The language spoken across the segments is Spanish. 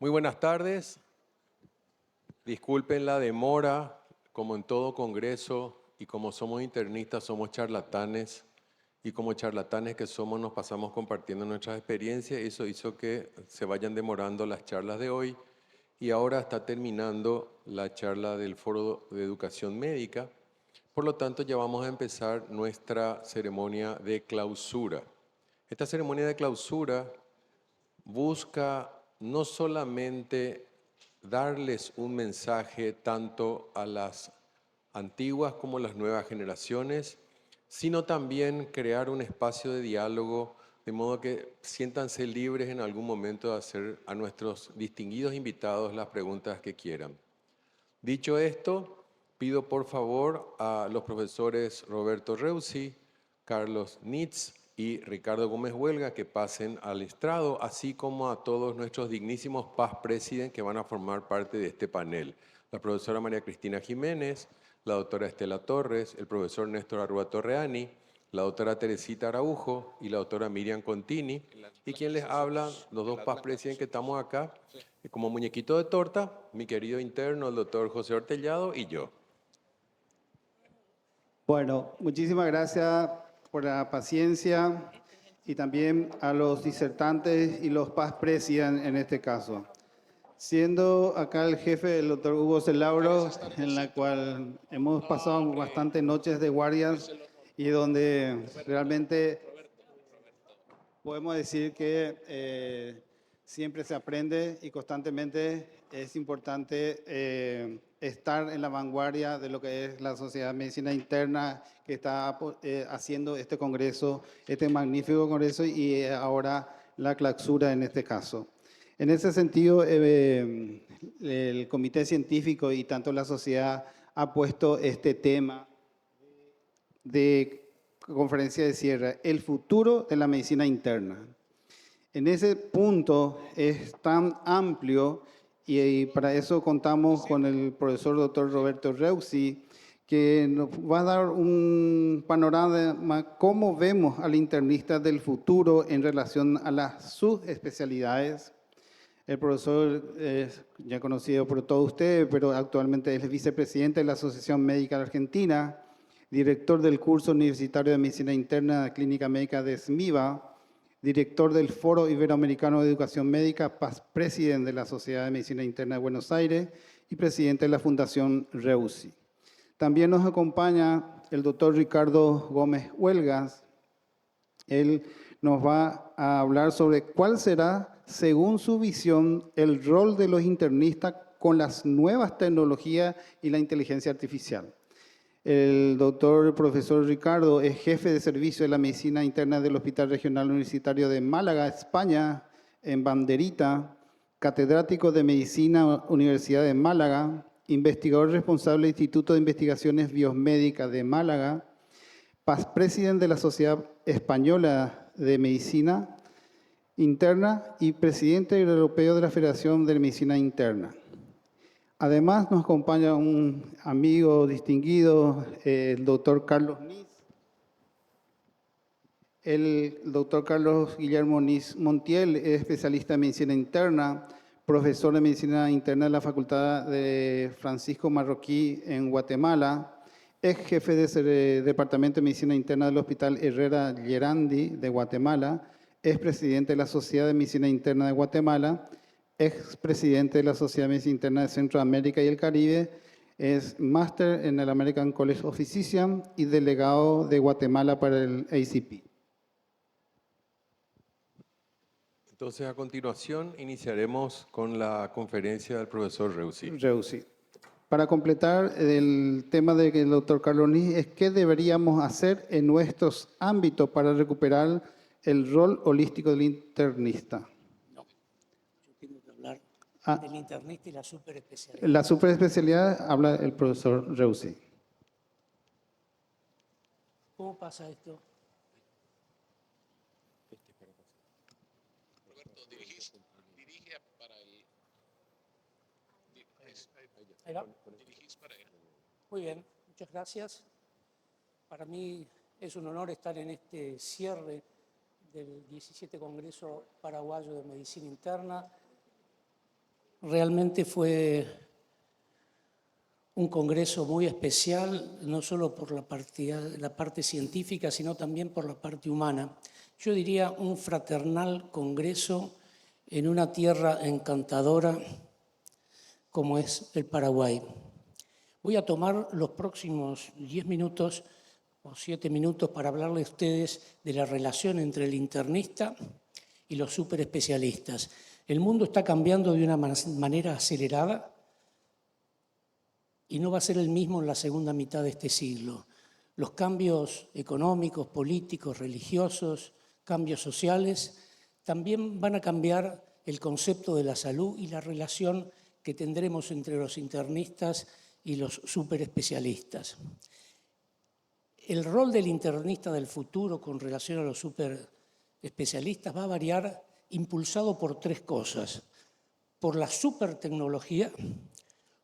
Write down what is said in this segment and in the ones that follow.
Muy buenas tardes. Disculpen la demora, como en todo congreso, y como somos internistas, somos charlatanes, y como charlatanes que somos, nos pasamos compartiendo nuestras experiencias, y eso hizo que se vayan demorando las charlas de hoy, y ahora está terminando la charla del Foro de Educación Médica. Por lo tanto, ya vamos a empezar nuestra ceremonia de clausura. Esta ceremonia de clausura busca no solamente darles un mensaje tanto a las antiguas como a las nuevas generaciones, sino también crear un espacio de diálogo, de modo que siéntanse libres en algún momento de hacer a nuestros distinguidos invitados las preguntas que quieran. Dicho esto, pido por favor a los profesores Roberto Reusi, Carlos Nitz y Ricardo Gómez Huelga que pasen al estrado, así como a todos nuestros dignísimos past president que van a formar parte de este panel. La profesora María Cristina Jiménez, la doctora Estela Torres, el profesor Néstor Arrua Torreani, la doctora Teresita Araujo y la doctora Miriam Contini. Y quien les habla, los dos past president que estamos acá, como muñequito de torta, mi querido interno, el doctor José Ortellado y yo. Bueno, muchísimas gracias por la paciencia y también a los disertantes y los past president en este caso. Siendo acá el jefe el doctor Hugo Celauro, en la cual hemos pasado bastantes noches de guardias y donde realmente podemos decir que siempre se aprende y constantemente es importante estar en la vanguardia de lo que es la Sociedad de Medicina Interna que está haciendo este congreso, este magnífico congreso y ahora la clausura en este caso. En ese sentido, el comité científico y tanto la sociedad ha puesto este tema de conferencia de cierre, el futuro de la medicina interna. En ese punto es tan amplio y para eso contamos con el profesor doctor Roberto Reusi, que nos va a dar un panorama cómo vemos al internista del futuro en relación a las subespecialidades. El profesor es ya conocido por todos ustedes, pero actualmente es vicepresidente de la Asociación Médica de Argentina, director del curso universitario de Medicina Interna Clínica Médica de SMIVA, director del Foro Iberoamericano de Educación Médica, presidente de la Sociedad de Medicina Interna de Buenos Aires y presidente de la Fundación Reusi. También nos acompaña el doctor Ricardo Gómez Huelgas. Él nos va a hablar sobre cuál será, según su visión, el rol de los internistas con las nuevas tecnologías y la inteligencia artificial. El doctor profesor Ricardo es jefe de servicio de la medicina interna del Hospital Regional Universitario de Málaga, España, en Banderita, catedrático de Medicina, Universidad de Málaga, investigador responsable del Instituto de Investigaciones Biomédicas de Málaga, past presidente de la Sociedad Española de Medicina Interna y presidente europeo de la Federación de Medicina Interna. Además nos acompaña un amigo distinguido, el doctor Carlos Nitz. El doctor Carlos Guillermo Nitz Montiel es especialista en medicina interna, profesor de medicina interna de la Facultad de Francisco Marroquí en Guatemala, es jefe de Departamento de Medicina Interna del Hospital Herrera Llerandi de Guatemala, es presidente de la Sociedad de Medicina Interna de Guatemala, expresidente de la Sociedad de Medicina Interna de Centroamérica y el Caribe, es máster en el American College of Physicians y delegado de Guatemala para el ACP. Entonces, a continuación, iniciaremos con la conferencia del profesor Reusi. Para completar el tema del doctor Carlos Nitz, es qué deberíamos hacer en nuestros ámbitos para recuperar el rol holístico del internista. Del internista y la superespecialidad. La superespecialidad habla el profesor Reusi. ¿Cómo pasa esto? Roberto, dirige para el... Ahí va. Dirigís para él. Muy bien, muchas gracias. Para mí es un honor estar en este cierre del 17 Congreso Paraguayo de Medicina Interna. Realmente fue un congreso muy especial, no solo por la parte científica, sino también por la parte humana. Yo diría un fraternal congreso en una tierra encantadora como es el Paraguay. Voy a tomar los próximos 10 minutos o 7 minutos para hablarles a ustedes de la relación entre el internista y los superespecialistas. El mundo está cambiando de una manera acelerada y no va a ser el mismo en la segunda mitad de este siglo. Los cambios económicos, políticos, religiosos, cambios sociales, también van a cambiar el concepto de la salud y la relación que tendremos entre los internistas y los superespecialistas. El rol del internista del futuro con relación a los superespecialistas va a variar impulsado por 3 cosas: por la supertecnología,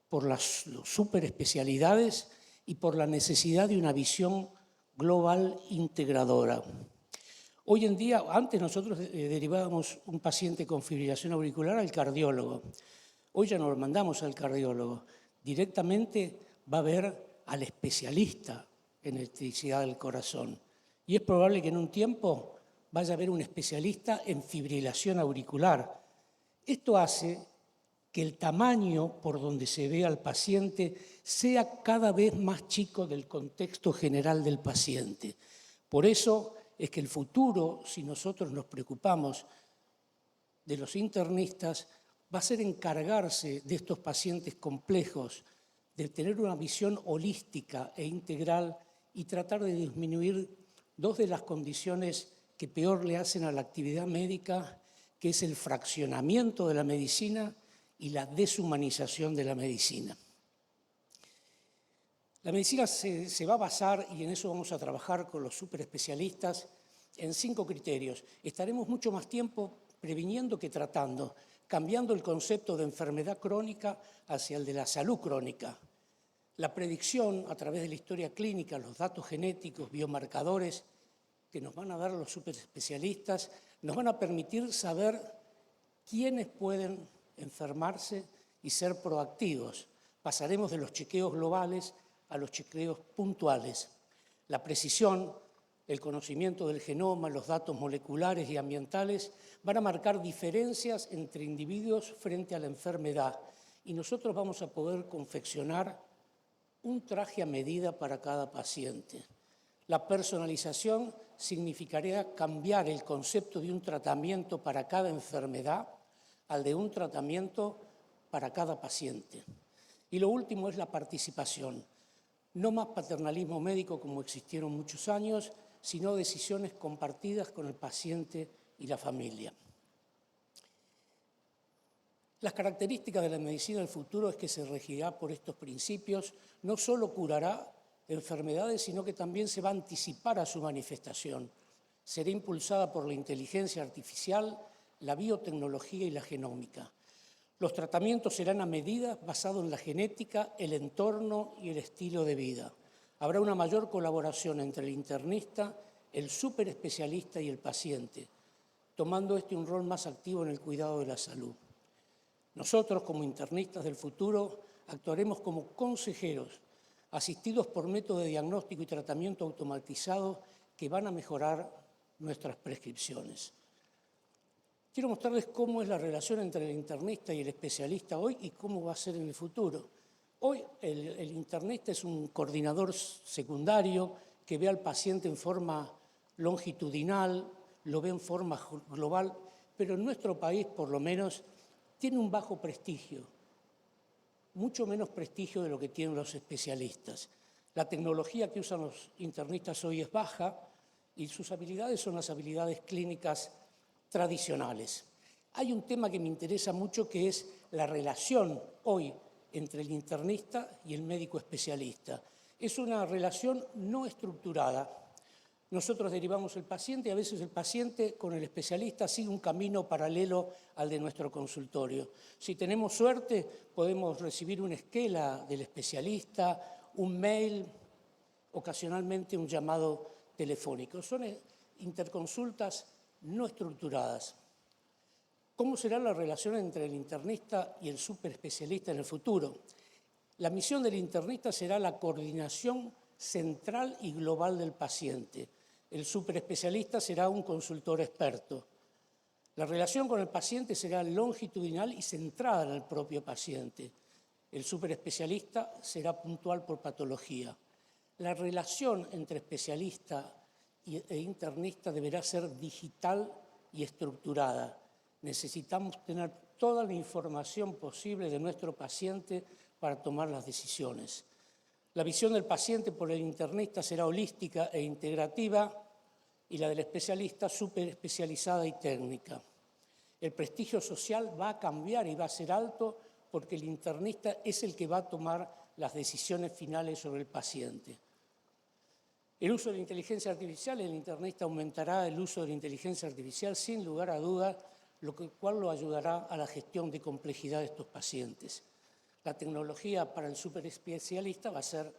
por las superespecialidades y por la necesidad de una visión global integradora. Hoy en día, antes nosotros derivábamos un paciente con fibrilación auricular al cardiólogo. Hoy ya no lo mandamos al cardiólogo. Directamente va a ver al especialista en electricidad del corazón. Y es probable que en un tiempo vaya a haber un especialista en fibrilación auricular. Esto hace que el tamaño por donde se ve al paciente sea cada vez más chico del contexto general del paciente. Por eso es que el futuro, si nosotros nos preocupamos de los internistas, va a ser encargarse de estos pacientes complejos, de tener una visión holística e integral y tratar de disminuir 2 de las condiciones que peor le hacen a la actividad médica, que es el fraccionamiento de la medicina y la deshumanización de la medicina. La medicina se va a basar, y en eso vamos a trabajar con los superespecialistas, en 5 criterios. Estaremos mucho más tiempo previniendo que tratando, cambiando el concepto de enfermedad crónica hacia el de la salud crónica. La predicción a través de la historia clínica, los datos genéticos, biomarcadores que nos van a dar los superespecialistas, nos van a permitir saber quiénes pueden enfermarse y ser proactivos. Pasaremos de los chequeos globales a los chequeos puntuales. La precisión, el conocimiento del genoma, los datos moleculares y ambientales van a marcar diferencias entre individuos frente a la enfermedad y nosotros vamos a poder confeccionar un traje a medida para cada paciente. La personalización significaría cambiar el concepto de un tratamiento para cada enfermedad al de un tratamiento para cada paciente. Y lo último es la participación. No más paternalismo médico como existieron muchos años, sino decisiones compartidas con el paciente y la familia. Las características de la medicina del futuro es que se regirá por estos principios, no solo curará enfermedades, sino que también se va a anticipar a su manifestación. Será impulsada por la inteligencia artificial, la biotecnología y la genómica. Los tratamientos serán a medida basados en la genética, el entorno y el estilo de vida. Habrá una mayor colaboración entre el internista, el superespecialista y el paciente, tomando un rol más activo en el cuidado de la salud. Nosotros, como internistas del futuro, actuaremos como consejeros, asistidos por métodos de diagnóstico y tratamiento automatizados que van a mejorar nuestras prescripciones. Quiero mostrarles cómo es la relación entre el internista y el especialista hoy y cómo va a ser en el futuro. Hoy el internista es un coordinador secundario que ve al paciente en forma longitudinal, lo ve en forma global, pero en nuestro país, por lo menos, tiene un bajo prestigio, mucho menos prestigio de lo que tienen los especialistas. La tecnología que usan los internistas hoy es baja y sus habilidades son las habilidades clínicas tradicionales. Hay un tema que me interesa mucho que es la relación hoy entre el internista y el médico especialista. Es una relación no estructurada. Nosotros derivamos el paciente y a veces el paciente con el especialista sigue un camino paralelo al de nuestro consultorio. Si tenemos suerte, podemos recibir una esquela del especialista, un mail, ocasionalmente un llamado telefónico. Son interconsultas no estructuradas. ¿Cómo será la relación entre el internista y el superespecialista en el futuro? La misión del internista será la coordinación central y global del paciente. El superespecialista será un consultor experto. La relación con el paciente será longitudinal y centrada en el propio paciente. El superespecialista será puntual por patología. La relación entre especialista e internista deberá ser digital y estructurada. Necesitamos tener toda la información posible de nuestro paciente para tomar las decisiones. La visión del paciente por el internista será holística e integrativa y la del especialista superespecializada y técnica. El prestigio social va a cambiar y va a ser alto porque el internista es el que va a tomar las decisiones finales sobre el paciente. El uso de la inteligencia artificial, el internista aumentará el uso de la inteligencia artificial sin lugar a dudas, lo cual lo ayudará a la gestión de complejidad de estos pacientes. La tecnología para el superespecialista va a ser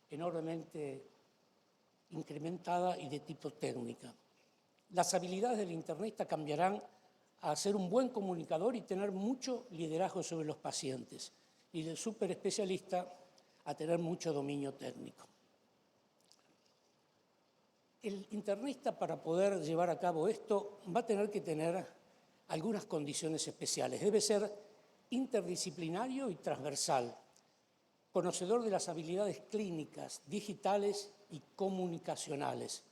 enormemente incrementada y de tipo técnica. Las habilidades del internista cambiarán a ser un buen comunicador y tener mucho liderazgo sobre los pacientes, y del superespecialista a tener mucho dominio técnico. El internista, para poder llevar a cabo esto, va a tener que tener algunas condiciones especiales. Debe ser interdisciplinario y transversal, conocedor de las habilidades clínicas, digitales y comunicacionales.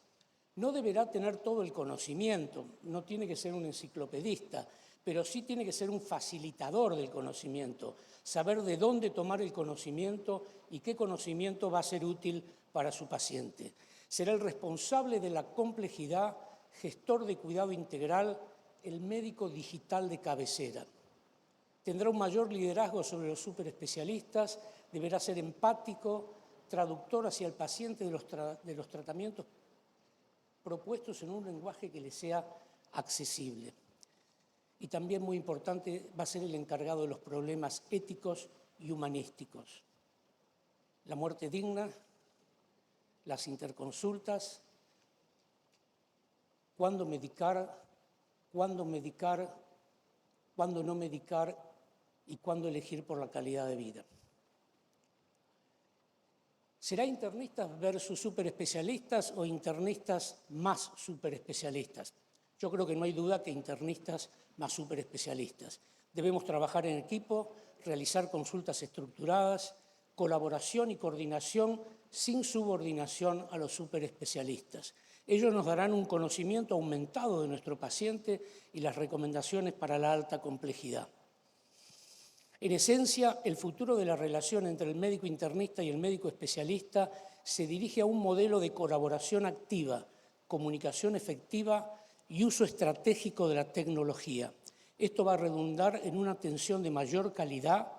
No deberá tener todo el conocimiento, no tiene que ser un enciclopedista, pero sí tiene que ser un facilitador del conocimiento, saber de dónde tomar el conocimiento y qué conocimiento va a ser útil para su paciente. Será el responsable de la complejidad, gestor de cuidado integral, el médico digital de cabecera. Tendrá un mayor liderazgo sobre los superespecialistas, deberá ser empático, traductor hacia el paciente de los tratamientos propuestos en un lenguaje que le sea accesible. Y también, muy importante, va a ser el encargado de los problemas éticos y humanísticos. La muerte digna, las interconsultas, cuándo medicar, cuándo no medicar y cuándo elegir por la calidad de vida. ¿Será internistas versus superespecialistas o internistas más superespecialistas? Yo creo que no hay duda que internistas más superespecialistas. Debemos trabajar en equipo, realizar consultas estructuradas, colaboración y coordinación sin subordinación a los superespecialistas. Ellos nos darán un conocimiento aumentado de nuestro paciente y las recomendaciones para la alta complejidad. En esencia, el futuro de la relación entre el médico internista y el médico especialista se dirige a un modelo de colaboración activa, comunicación efectiva y uso estratégico de la tecnología. Esto va a redundar en una atención de mayor calidad,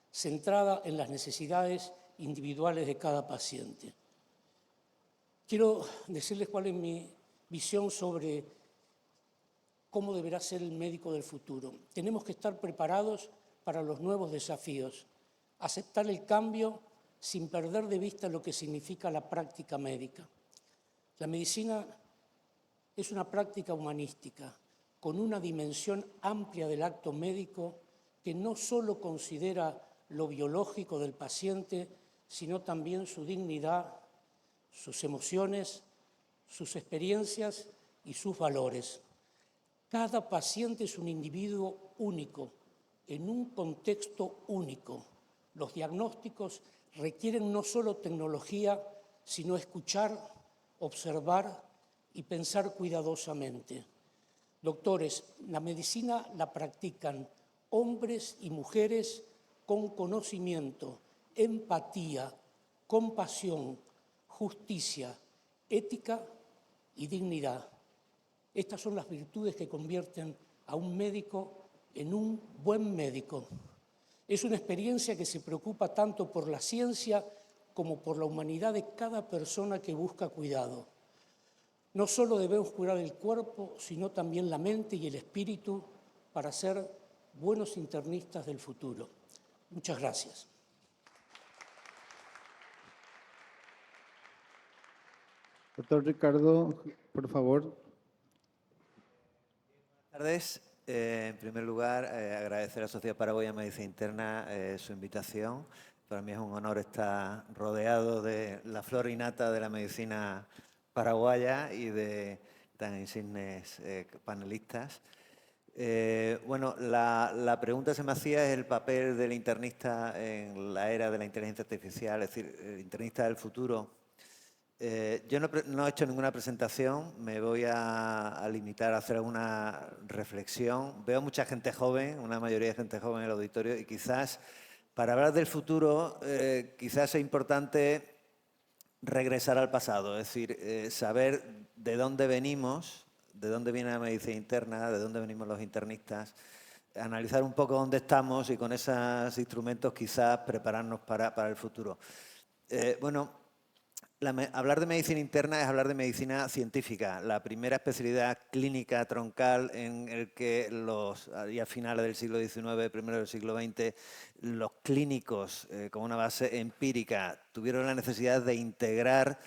centrada en las necesidades individuales de cada paciente. Quiero decirles cuál es mi visión sobre cómo deberá ser el médico del futuro. Tenemos que estar preparados para los nuevos desafíos, aceptar el cambio sin perder de vista lo que significa la práctica médica. La medicina es una práctica humanística, con una dimensión amplia del acto médico que no solo considera lo biológico del paciente, sino también su dignidad, sus emociones, sus experiencias y sus valores. Cada paciente es un individuo único, en un contexto único. Los diagnósticos requieren no solo tecnología, sino escuchar, observar y pensar cuidadosamente. Doctores, la medicina la practican hombres y mujeres con conocimiento, empatía, compasión, justicia, ética y dignidad. Estas son las virtudes que convierten a un médico en un buen médico. Es una experiencia que se preocupa tanto por la ciencia como por la humanidad de cada persona que busca cuidado. No solo debemos curar el cuerpo, sino también la mente y el espíritu para ser buenos internistas del futuro. Muchas gracias. Doctor Ricardo, por favor. Buenas tardes. En primer lugar, agradecer a la Sociedad Paraguaya de Medicina Interna su invitación. Para mí es un honor estar rodeado de la flor innata de la medicina paraguaya y de tan insignes panelistas. Bueno, la pregunta que se me hacía es el papel del internista en la era de la inteligencia artificial, es decir, el internista del futuro. Yo no he hecho ninguna presentación, me voy a limitar a hacer alguna reflexión. Veo mucha gente joven, una mayoría de gente joven en el auditorio, y quizás para hablar del futuro, quizás es importante regresar al pasado, es decir, saber de dónde venimos, de dónde viene la medicina interna, de dónde venimos los internistas, analizar un poco dónde estamos y con esos instrumentos quizás prepararnos para el futuro. Bueno, hablar de medicina interna es hablar de medicina científica, la primera especialidad clínica troncal en el que a finales del siglo XIX, primero del siglo XX, los clínicos con una base empírica tuvieron la necesidad de integrar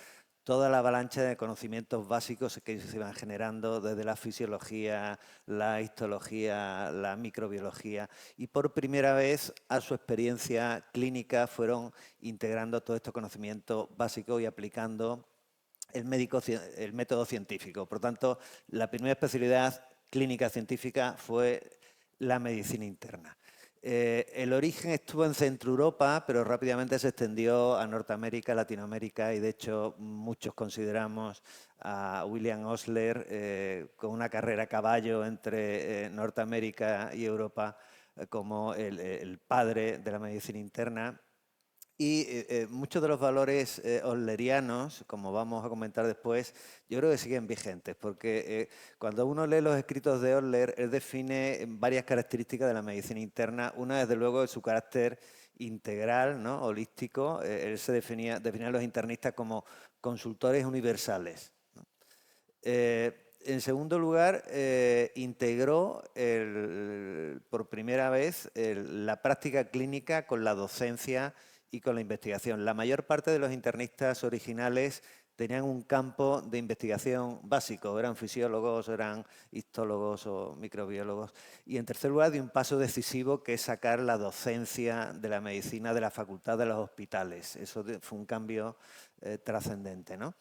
toda la avalancha de conocimientos básicos que se iban generando desde la fisiología, la histología, la microbiología, y por primera vez a su experiencia clínica fueron integrando todos estos conocimientos básicos y aplicando el método científico. Por tanto, la primera especialidad clínica científica fue la medicina interna. El origen estuvo en Centro Europa, pero rápidamente se extendió a Norteamérica, Latinoamérica, y de hecho muchos consideramos a William Osler con una carrera a caballo entre Norteamérica y Europa como el padre de la medicina interna. Y muchos de los valores oslerianos, como vamos a comentar después, yo creo que siguen vigentes, porque cuando uno lee los escritos de Osler, él define varias características de la medicina interna. Una, desde luego, es su carácter integral, ¿no? Holístico. Él se definía a los internistas como consultores universales, ¿no? En segundo lugar, integró por primera vez la práctica clínica con la docencia y con la investigación. La mayor parte de los internistas originales tenían un campo de investigación básico, eran fisiólogos, eran histólogos o microbiólogos. Y en tercer lugar, de un paso decisivo que es sacar la docencia de la medicina de la facultad de los hospitales. Eso fue un cambio trascendente, ¿no?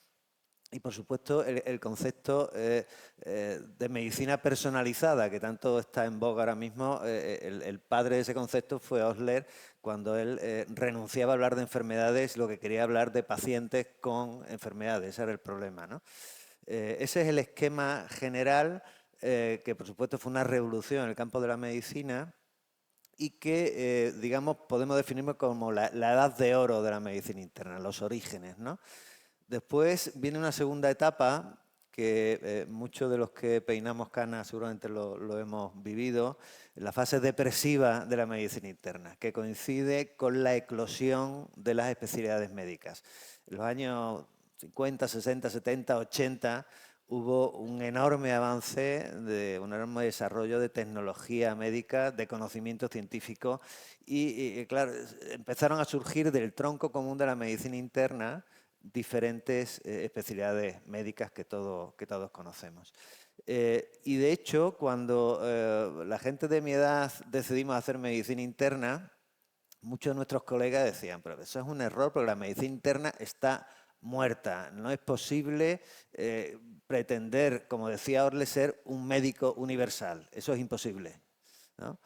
Y, por supuesto, el concepto de medicina personalizada, que tanto está en boga ahora mismo, el padre de ese concepto fue Osler, cuando él renunciaba a hablar de enfermedades, lo que quería hablar de pacientes con enfermedades, ese era el problema, ¿no? Ese es el esquema general, que por supuesto fue una revolución en el campo de la medicina y que, digamos, podemos definir como la edad de oro de la medicina interna, los orígenes, ¿no? Después viene una segunda etapa que muchos de los que peinamos canas seguramente lo hemos vivido, la fase depresiva de la medicina interna, que coincide con la eclosión de las especialidades médicas. En los años 50, 60, 70, 80 hubo un enorme avance, un enorme desarrollo de tecnología médica, de conocimiento científico y claro, empezaron a surgir del tronco común de la medicina interna diferentes especialidades médicas que todos conocemos. Y de hecho, cuando la gente de mi edad decidimos hacer medicina interna, muchos de nuestros colegas decían, pero eso es un error porque la medicina interna está muerta. No es posible pretender, como decía Orle, ser un médico universal. Eso es imposible, ¿no?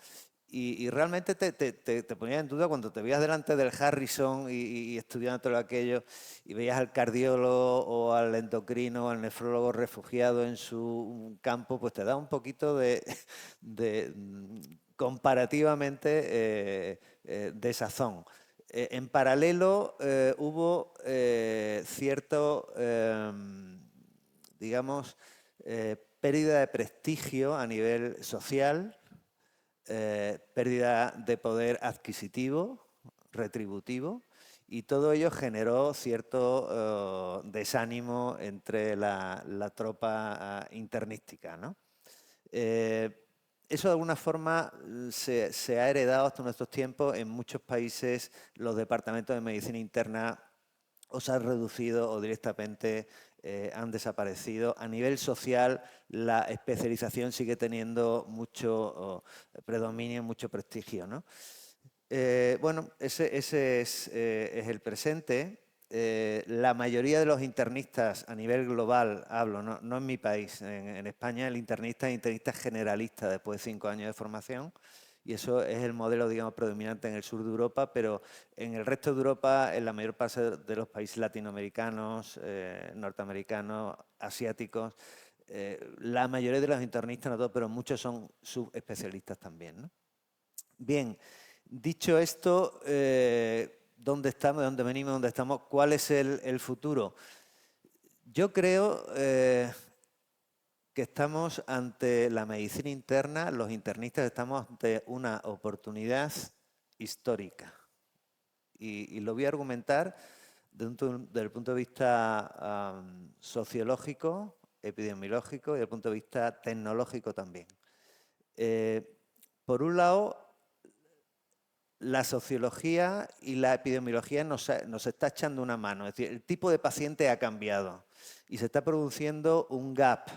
Y realmente te ponía en duda cuando te veías delante del Harrison y estudiando todo aquello y veías al cardiólogo o al endocrino o al nefrólogo refugiado en su campo, pues te da un poquito de comparativamente desazón. En paralelo hubo cierto, digamos, pérdida de prestigio a nivel social, pérdida de poder adquisitivo, retributivo, y todo ello generó cierto desánimo entre la tropa internística, ¿no? Eso de alguna forma se ha heredado hasta nuestros tiempos. En muchos países los departamentos de medicina interna o se han reducido o directamente han desaparecido. A nivel social, la especialización sigue teniendo mucho predominio, mucho prestigio, ¿no? Bueno, ese es el presente. La mayoría de los internistas a nivel global, hablo, no en mi país, en España el internista es internista generalista después de 5 años de formación, y eso es el modelo, digamos, predominante en el sur de Europa, pero en el resto de Europa, en la mayor parte de los países latinoamericanos, norteamericanos, asiáticos, la mayoría de los internistas, no todos, pero muchos son subespecialistas también, ¿no? Bien, dicho esto, ¿dónde estamos, de dónde venimos, dónde estamos? ¿Cuál es el futuro? Yo creo que estamos ante la medicina interna, los internistas estamos ante una oportunidad histórica. Y lo voy a argumentar desde el punto de vista sociológico, epidemiológico y desde el punto de vista tecnológico también. Por un lado, la sociología y la epidemiología nos está echando una mano. Es decir, el tipo de paciente ha cambiado y se está produciendo un gap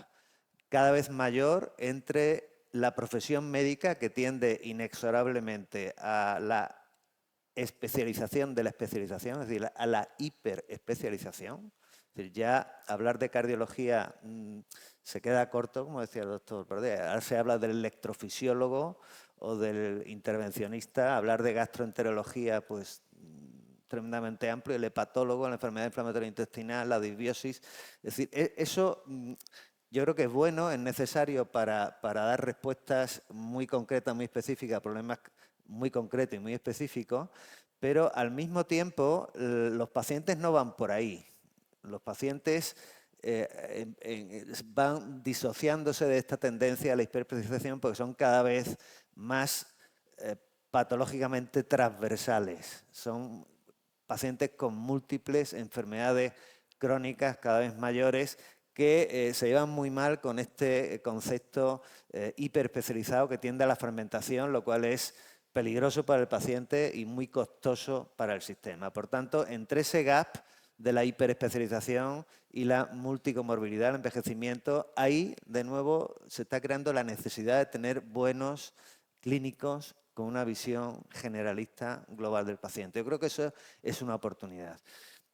cada vez mayor entre la profesión médica, que tiende inexorablemente a la especialización de la especialización, es decir, a la hiperespecialización. Es decir, ya hablar de cardiología se queda corto, como decía el doctor Perdé. Ahora se habla del electrofisiólogo o del intervencionista. Hablar de gastroenterología, pues tremendamente amplio, el hepatólogo, la enfermedad inflamatoria intestinal, la disbiosis. Es decir, eso yo creo que es bueno, es necesario para dar respuestas muy concretas, muy específicas a problemas muy concretos y muy específicos, pero al mismo tiempo los pacientes no van por ahí. Los pacientes van disociándose de esta tendencia a la hiperespecialización porque son cada vez más patológicamente transversales. Son pacientes con múltiples enfermedades crónicas cada vez mayores que se llevan muy mal con este concepto hiperespecializado que tiende a la fragmentación, lo cual es peligroso para el paciente y muy costoso para el sistema. Por tanto, entre ese gap de la hiperespecialización y la multicomorbilidad, el envejecimiento, ahí de nuevo se está creando la necesidad de tener buenos clínicos con una visión generalista global del paciente. Yo creo que eso es una oportunidad.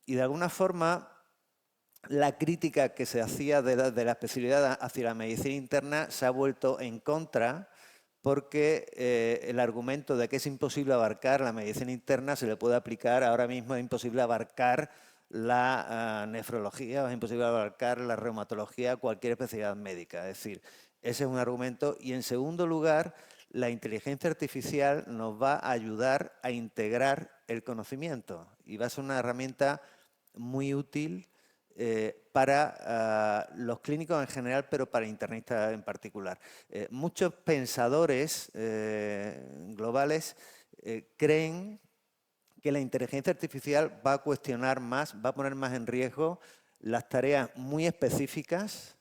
Y de alguna forma, la crítica que se hacía de la especialidad hacia la medicina interna se ha vuelto en contra, porque el argumento de que es imposible abarcar la medicina interna se le puede aplicar ahora mismo. Es imposible abarcar la nefrología, es imposible abarcar la reumatología, cualquier especialidad médica. Es decir, ese es un argumento. Y en segundo lugar, la inteligencia artificial nos va a ayudar a integrar el conocimiento y va a ser una herramienta muy útil para los clínicos en general, pero para internistas en particular. Muchos pensadores globales creen que la inteligencia artificial va a cuestionar más, va a poner más en riesgo las tareas muy específicas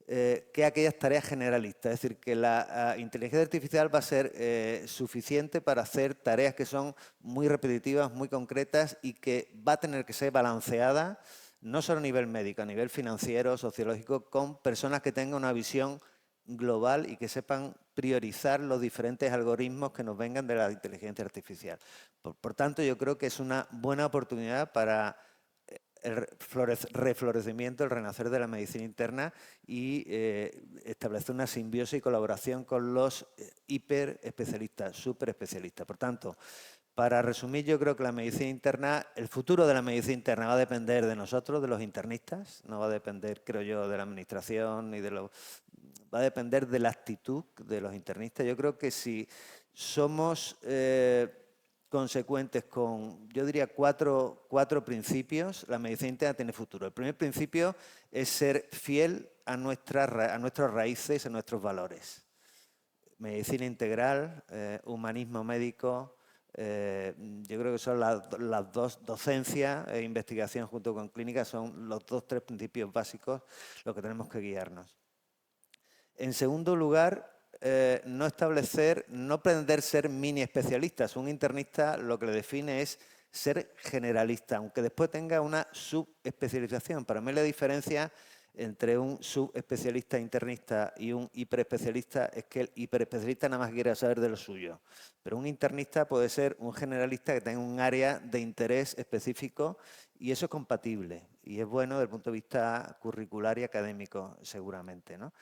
que aquellas tareas generalistas. Es decir, que la inteligencia artificial va a ser suficiente para hacer tareas que son muy repetitivas, muy concretas y que va a tener que ser balanceada no solo a nivel médico, a nivel financiero, sociológico, con personas que tengan una visión global y que sepan priorizar los diferentes algoritmos que nos vengan de la inteligencia artificial. Por tanto, yo creo que es una buena oportunidad para el reflorecimiento, el renacer de la medicina interna y establecer una simbiosis y colaboración con los hiperespecialistas, superespecialistas. Por tanto, para resumir, yo creo que la medicina interna, el futuro de la medicina interna va a depender de nosotros, de los internistas, no va a depender, creo yo, de la administración ni de los... Va a depender de la actitud de los internistas. Yo creo que si somos consecuentes con, yo diría, cuatro principios, la medicina interna tiene futuro. El primer principio es ser fiel a nuestras raíces, a nuestros valores. Medicina integral, humanismo médico. Yo creo que son las dos, docencia e investigación junto con clínica, son los tres principios básicos los que tenemos que guiarnos. En segundo lugar, no pretender ser mini especialistas. Un internista lo que le define es ser generalista, aunque después tenga una subespecialización. Para mí la diferencia entre un subespecialista internista y un hiperespecialista es que el hiperespecialista nada más quiere saber de lo suyo. Pero un internista puede ser un generalista que tenga un área de interés específico y eso es compatible y es bueno desde el punto de vista curricular y académico seguramente, ¿no?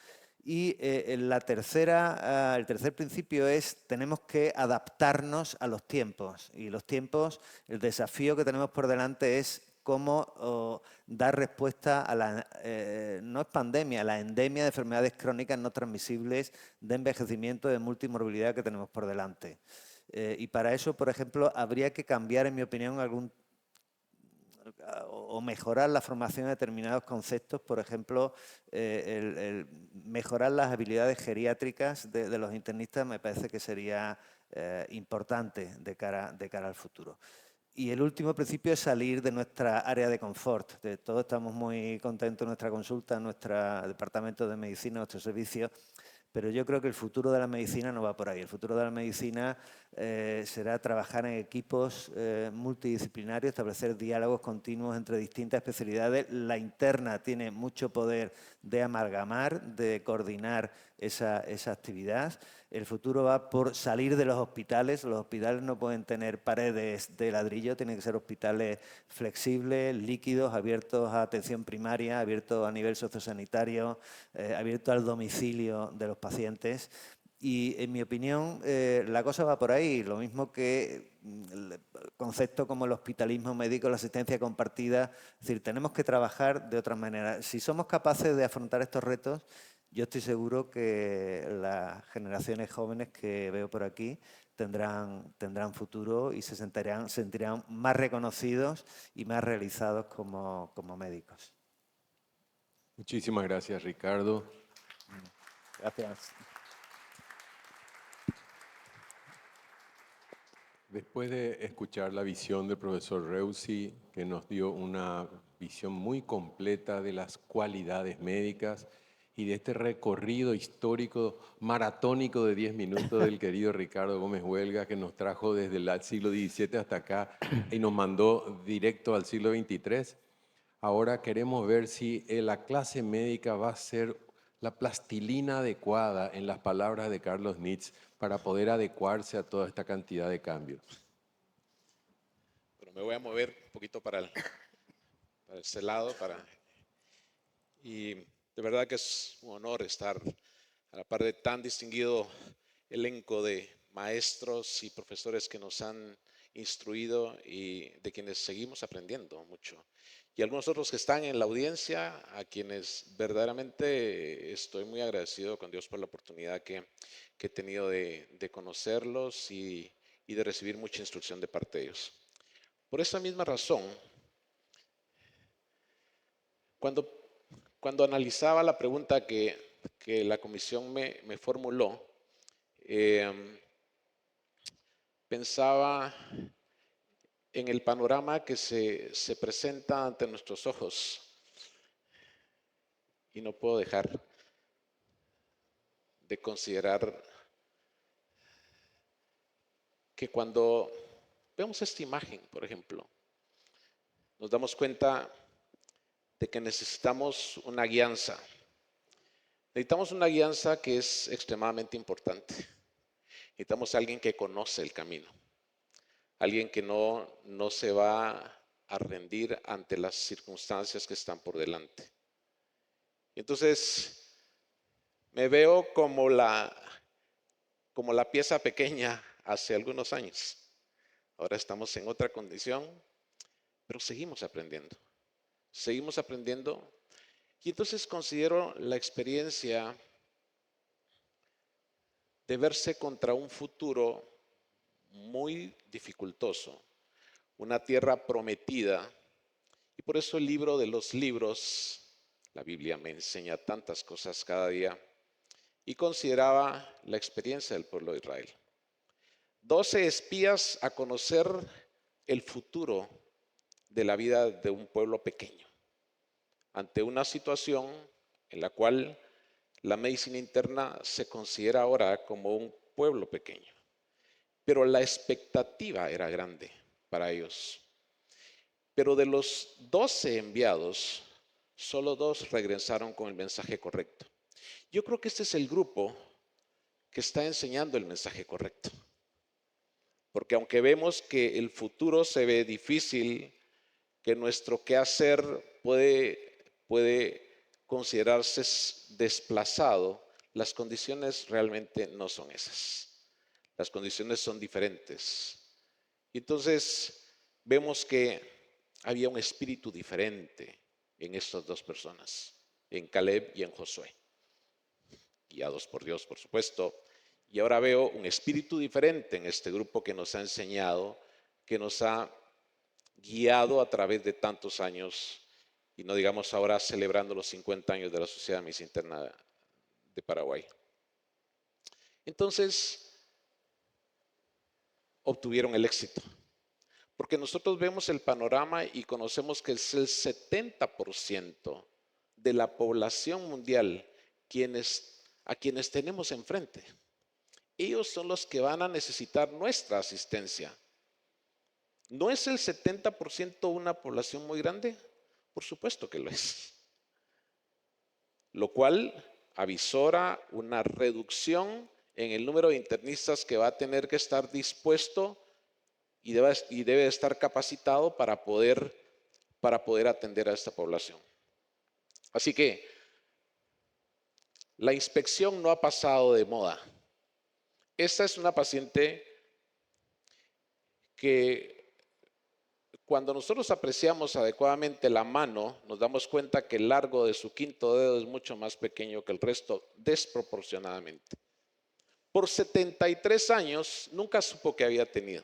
Y el tercer principio es tenemos que adaptarnos a los tiempos. Y los tiempos, el desafío que tenemos por delante es cómo dar respuesta a la, no es pandemia, la endemia de enfermedades crónicas no transmisibles, de envejecimiento, de multimorbilidad que tenemos por delante. Y para eso, por ejemplo, habría que cambiar, en mi opinión, o mejorar la formación de determinados conceptos, por ejemplo, el mejorar las habilidades geriátricas de los internistas me parece que sería importante de cara al futuro. Y el último principio es salir de nuestra área de confort. Todos estamos muy contentos en nuestra consulta, en nuestro departamento de medicina, en nuestro servicio, pero yo creo que el futuro de la medicina no va por ahí. El futuro de la medicina será trabajar en equipos multidisciplinarios, establecer diálogos continuos entre distintas especialidades. La interna tiene mucho poder de amalgamar, de coordinar esa actividad. El futuro va por salir de los hospitales. Los hospitales no pueden tener paredes de ladrillo, tienen que ser hospitales flexibles, líquidos, abiertos a atención primaria, abiertos a nivel sociosanitario, abiertos al domicilio de los pacientes. Y en mi opinión la cosa va por ahí, lo mismo que el concepto como el hospitalismo médico, la asistencia compartida. Es decir, tenemos que trabajar de otra manera. Si somos capaces de afrontar estos retos, yo estoy seguro que las generaciones jóvenes que veo por aquí tendrán futuro y se sentirán más reconocidos y más realizados como médicos. Muchísimas gracias, Ricardo. Gracias. Después de escuchar la visión del profesor Reusi, que nos dio una visión muy completa de las cualidades médicas y de este recorrido histórico maratónico de 10 minutos del querido Ricardo Gómez Huelga, que nos trajo desde el siglo XVII hasta acá y nos mandó directo al siglo XXIII, ahora queremos ver si la clase médica va a ser la plastilina adecuada, en las palabras de Carlos Nitz, para poder adecuarse a toda esta cantidad de cambios. Pero me voy a mover un poquito para ese lado. Y de verdad que es un honor estar a la par de tan distinguido elenco de maestros y profesores que nos han instruido y de quienes seguimos aprendiendo mucho. Y algunos otros que están en la audiencia, a quienes verdaderamente estoy muy agradecido con Dios por la oportunidad que he tenido de conocerlos y de recibir mucha instrucción de parte de ellos. Por esa misma razón, cuando analizaba la pregunta que la comisión me formuló, pensaba en el panorama que se presenta ante nuestros ojos y no puedo dejar de considerar que cuando vemos esta imagen, por ejemplo, nos damos cuenta de que necesitamos una guianza. Necesitamos una guianza que es extremadamente importante. Necesitamos a alguien que conoce el camino. Alguien que no se va a rendir ante las circunstancias que están por delante. Y entonces me veo como la pieza pequeña hace algunos años. Ahora estamos en otra condición, pero seguimos aprendiendo. Seguimos aprendiendo. Y entonces considero la experiencia de verse contra un futuro muy dificultoso, una tierra prometida. Y por eso el libro de los libros, la Biblia me enseña tantas cosas cada día, y consideraba la experiencia del pueblo de Israel. 12 espías a conocer el futuro de la vida de un pueblo pequeño, ante una situación en la cual la medicina interna se considera ahora como un pueblo pequeño. Pero la expectativa era grande. para ellos. Pero de los 12 enviados, solo 2 regresaron con el mensaje correcto. Yo creo que este es el grupo que está enseñando el mensaje correcto. Porque aunque vemos que el futuro se ve difícil, que nuestro quehacer puede considerarse desplazado, las condiciones realmente no son esas. Las condiciones son diferentes. Entonces, vemos que había un espíritu diferente en estas 2 personas, en Caleb y en Josué. Guiados por Dios, por supuesto. Y ahora veo un espíritu diferente en este grupo que nos ha enseñado, que nos ha guiado a través de tantos años, y no digamos ahora celebrando los 50 años de la Sociedad de Medicina Interna de Paraguay. Entonces, obtuvieron el éxito. Porque nosotros vemos el panorama y conocemos que es el 70% de la población mundial a quienes tenemos enfrente. Ellos son los que van a necesitar nuestra asistencia. ¿No es el 70% una población muy grande? Por supuesto que lo es. Lo cual avisora una reducción en el número de internistas que va a tener que estar dispuesto y debe estar capacitado para poder atender a esta población. Así que la inspección no ha pasado de moda. Esta es una paciente que cuando nosotros apreciamos adecuadamente la mano, nos damos cuenta que el largo de su 5.º dedo es mucho más pequeño que el resto, desproporcionadamente. Por 73 años nunca supo que había tenido.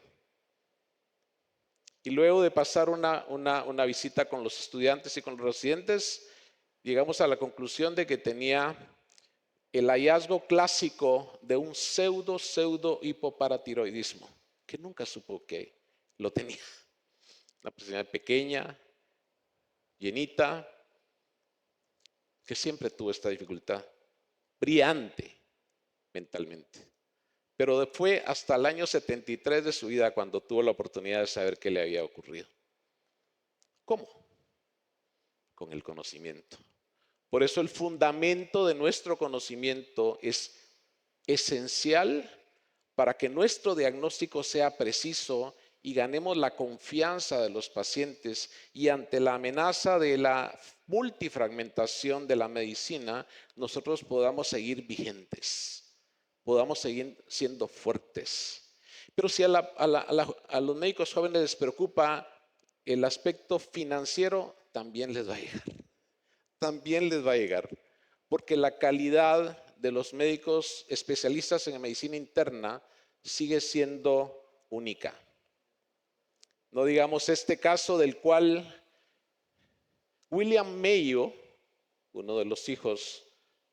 Y luego de pasar una visita con los estudiantes y con los residentes, llegamos a la conclusión de que tenía el hallazgo clásico de un pseudo hipoparatiroidismo, que nunca supo que lo tenía. Una persona pequeña, llenita, que siempre tuvo esta dificultad, brillante mentalmente. Pero fue hasta el año 73 de su vida cuando tuvo la oportunidad de saber qué le había ocurrido. ¿Cómo? Con el conocimiento. Por eso el fundamento de nuestro conocimiento es esencial para que nuestro diagnóstico sea preciso y ganemos la confianza de los pacientes, y ante la amenaza de la multifragmentación de la medicina, nosotros podamos seguir vigentes, podamos seguir siendo fuertes. Pero si a los médicos jóvenes les preocupa el aspecto financiero, también les va a llegar. También les va a llegar, porque la calidad de los médicos especialistas en medicina interna sigue siendo única. No digamos este caso del cual William Mayo, uno de los hijos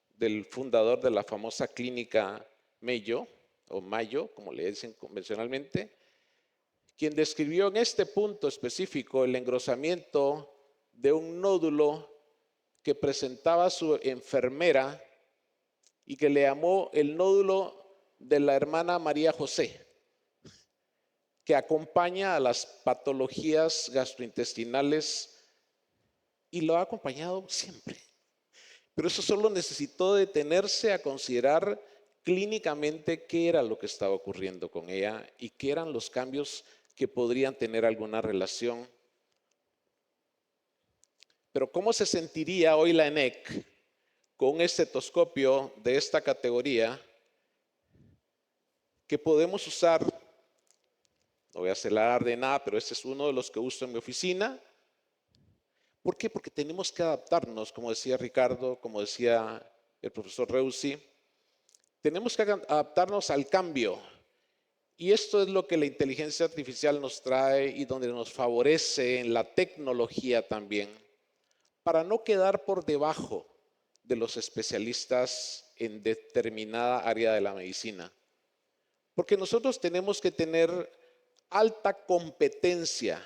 del fundador de la famosa clínica Mayo, o Mayo, como le dicen convencionalmente, quien describió en este punto específico el engrosamiento de un nódulo que presentaba su enfermera y que le llamó el nódulo de la hermana María José, que acompaña a las patologías gastrointestinales y lo ha acompañado siempre. Pero eso solo necesitó detenerse a considerar clínicamente qué era lo que estaba ocurriendo con ella y qué eran los cambios que podrían tener alguna relación. Pero ¿cómo se sentiría hoy la ENEC con un estetoscopio de esta categoría que podemos usar? No voy a hacer alarde de nada, pero este es uno de los que uso en mi oficina. ¿Por qué? Porque tenemos que adaptarnos, como decía Ricardo, como decía el profesor Reusi. Tenemos que adaptarnos al cambio. Y esto es lo que la inteligencia artificial nos trae y donde nos favorece en la tecnología también, para no quedar por debajo de los especialistas en determinada área de la medicina. Porque nosotros tenemos que tener alta competencia,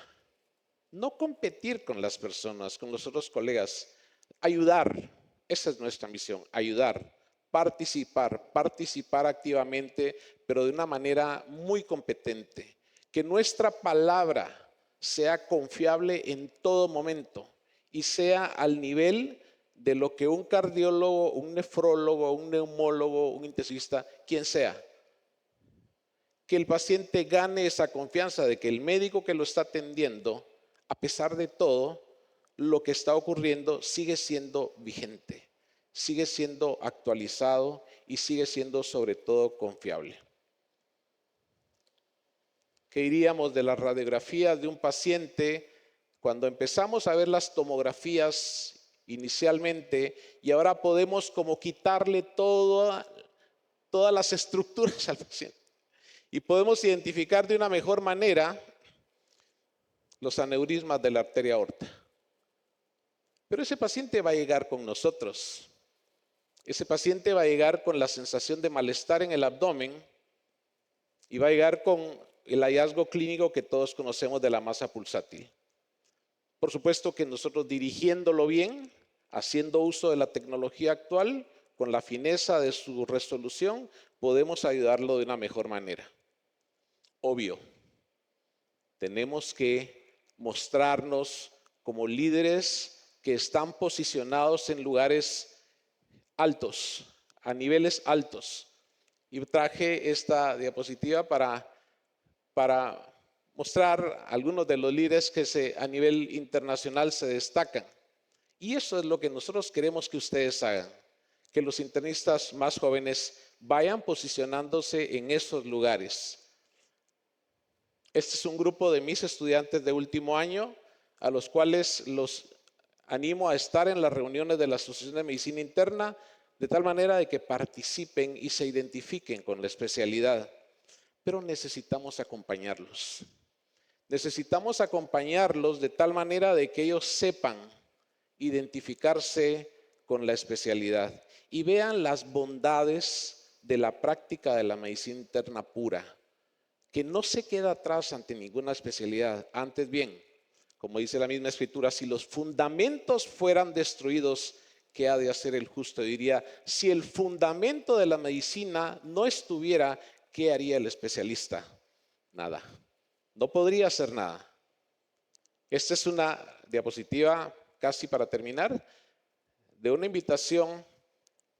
no competir con las personas, con los otros colegas, ayudar. Esa es nuestra misión, ayudar, participar activamente, pero de una manera muy competente. que nuestra palabra sea confiable en todo momento y sea al nivel de lo que un cardiólogo, un nefrólogo, un neumólogo, un intensivista, quien sea, que el paciente gane esa confianza de que el médico que lo está atendiendo, a pesar de todo, lo que está ocurriendo sigue siendo vigente, sigue siendo actualizado y sigue siendo sobre todo confiable. ¿Qué diríamos de las radiografías de un paciente cuando empezamos a ver las tomografías inicialmente y ahora podemos como quitarle todas las estructuras al paciente y podemos identificar de una mejor manera los aneurismas de la arteria aorta? Pero ese paciente va a llegar con nosotros. Ese paciente va a llegar con la sensación de malestar en el abdomen y va a llegar con el hallazgo clínico que todos conocemos de la masa pulsátil. Por supuesto que nosotros dirigiéndolo bien, haciendo uso de la tecnología actual, con la fineza de su resolución, podemos ayudarlo de una mejor manera. Obvio, tenemos que mostrarnos como líderes que están posicionados en lugares altos, a niveles altos. Y traje esta diapositiva para mostrar algunos de los líderes que a nivel internacional se destacan. Y eso es lo que nosotros queremos que ustedes hagan, que los internistas más jóvenes vayan posicionándose en esos lugares. Este es un grupo de mis estudiantes de último año, a los cuales los animo a estar en las reuniones de la Asociación de Medicina Interna, de tal manera de que participen y se identifiquen con la especialidad. Pero necesitamos acompañarlos. Necesitamos acompañarlos de tal manera de que ellos sepan identificarse con la especialidad y vean las bondades de la práctica de la medicina interna pura, que no se queda atrás ante ninguna especialidad. Antes bien, como dice la misma escritura, si los fundamentos fueran destruidos, ¿qué ha de hacer el justo? Diría, si el fundamento de la medicina no estuviera, ¿qué haría el especialista? Nada. No podría hacer nada. Esta es una diapositiva, casi para terminar, de una invitación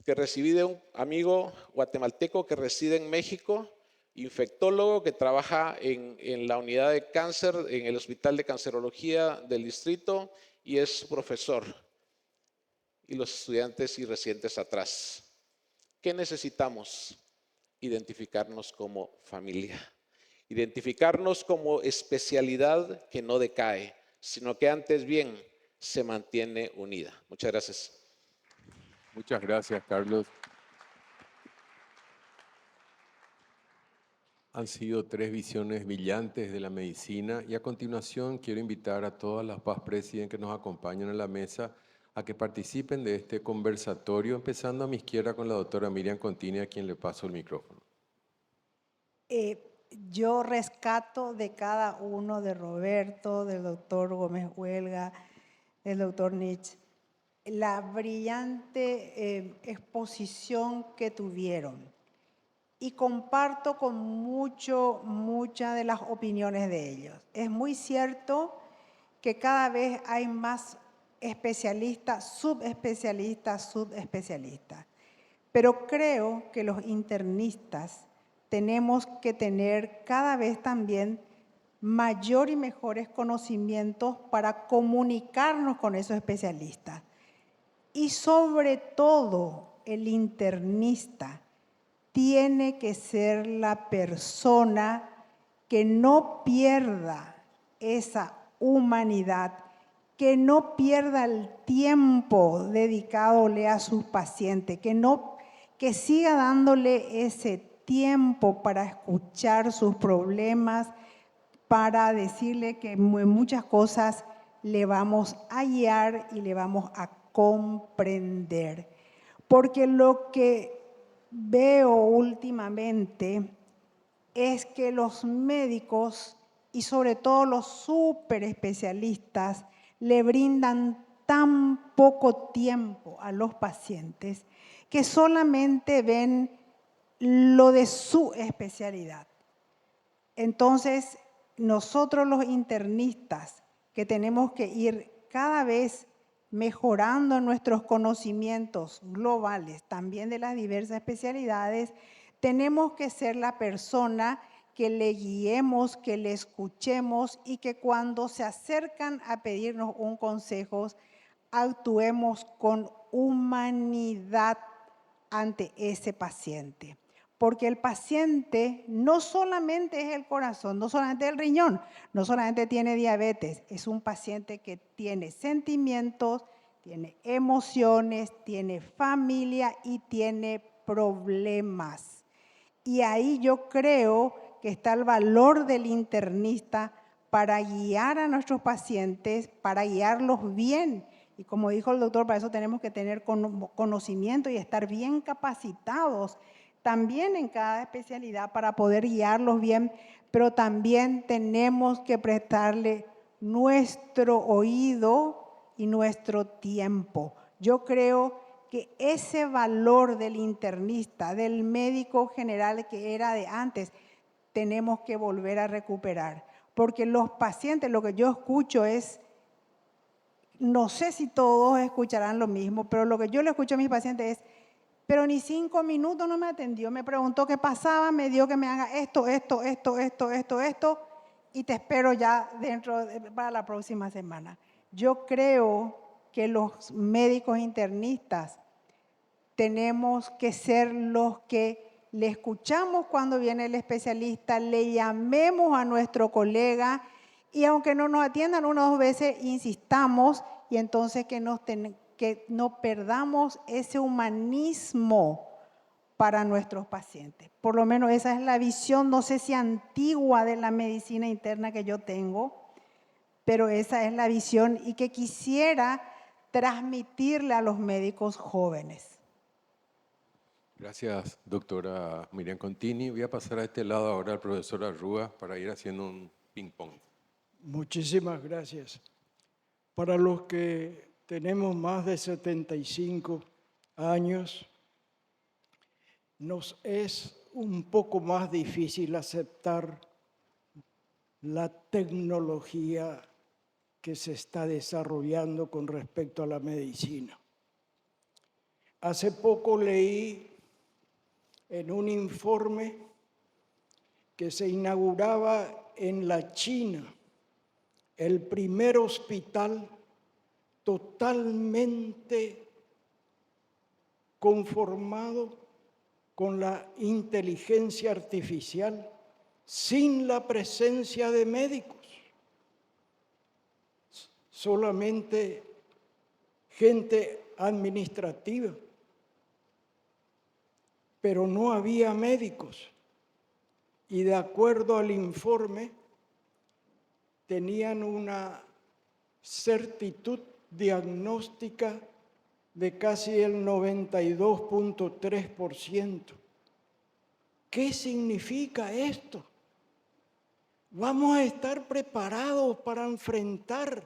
que recibí de un amigo guatemalteco que reside en México, infectólogo que trabaja en la unidad de cáncer, en el Hospital de Cancerología del distrito y es profesor. Y los estudiantes y residentes atrás. ¿Qué necesitamos? Identificarnos como familia. Identificarnos como especialidad que no decae, sino que antes bien se mantiene unida. Muchas gracias. Muchas gracias, Carlos. Han sido 3 visiones brillantes de la medicina y a continuación quiero invitar a todas las past president que nos acompañan en la mesa a que participen de este conversatorio, empezando a mi izquierda con la doctora Miriam Contini, a quien le paso el micrófono. Yo rescato de cada uno, de Roberto, del doctor Gómez Huelga, del doctor Nietzsche, la brillante exposición que tuvieron. Y comparto con muchas de las opiniones de ellos. Es muy cierto que cada vez hay más especialistas, subespecialistas. Pero creo que los internistas tenemos que tener cada vez también mayor y mejores conocimientos para comunicarnos con esos especialistas. Y sobre todo el internista tiene que ser la persona que no pierda esa humanidad, que no pierda el tiempo dedicadole a sus pacientes, que siga dándole ese tiempo para escuchar sus problemas, para decirle que muchas cosas le vamos a guiar y le vamos a comprender. Porque lo que veo últimamente es que los médicos y sobre todo los superespecialistas le brindan tan poco tiempo a los pacientes que solamente ven lo de su especialidad. Entonces, nosotros los internistas, que tenemos que ir cada vez mejorando nuestros conocimientos globales, también de las diversas especialidades, tenemos que ser la persona que le guiemos, que le escuchemos y que cuando se acercan a pedirnos un consejo, actuemos con humanidad ante ese paciente. Porque el paciente no solamente es el corazón, no solamente el riñón, no solamente tiene diabetes, es un paciente que tiene sentimientos, tiene emociones, tiene familia y tiene problemas. Y ahí yo creo que está el valor del internista para guiar a nuestros pacientes, para guiarlos bien. Y como dijo el doctor, para eso tenemos que tener conocimiento y estar bien capacitados también en cada especialidad para poder guiarlos bien, pero también tenemos que prestarle nuestro oído y nuestro tiempo. Yo creo que ese valor del internista, del médico general que era de antes, tenemos que volver a recuperar. Porque los pacientes, lo que yo escucho es, no sé si todos escucharán lo mismo, pero lo que yo le escucho a mis pacientes es, pero ni 5 minutos no me atendió, me preguntó qué pasaba, me dio que me haga esto, y te espero ya para la próxima semana. Yo creo que los médicos internistas tenemos que ser los que le escuchamos cuando viene el especialista, le llamemos a nuestro colega y aunque no nos atiendan 1 o 2 veces, insistamos y entonces que no perdamos ese humanismo para nuestros pacientes. Por lo menos esa es la visión, no sé si antigua de la medicina interna que yo tengo, pero esa es la visión y que quisiera transmitirle a los médicos jóvenes. Gracias, doctora Miriam Contini. Voy a pasar a este lado ahora al profesor Arrúa para ir haciendo un ping-pong. Muchísimas gracias. Para los que tenemos más de 75 años, nos es un poco más difícil aceptar la tecnología que se está desarrollando con respecto a la medicina. Hace poco leí en un informe que se inauguraba en la China el primer hospital totalmente conformado con la inteligencia artificial sin la presencia de médicos. Solamente gente administrativa, pero no había médicos. Y de acuerdo al informe, tenían una certitud diagnóstica de casi el 92.3%. ¿Qué significa esto? Vamos a estar preparados para enfrentar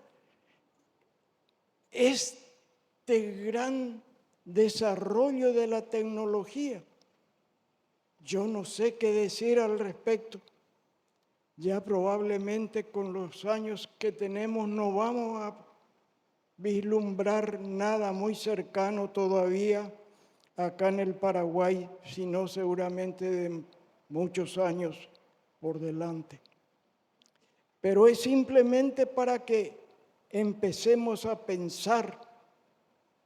este gran desarrollo de la tecnología. Yo no sé qué decir al respecto. Ya probablemente con los años que tenemos no vamos a vislumbrar nada muy cercano todavía acá en el Paraguay, sino seguramente de muchos años por delante. Pero es simplemente para que empecemos a pensar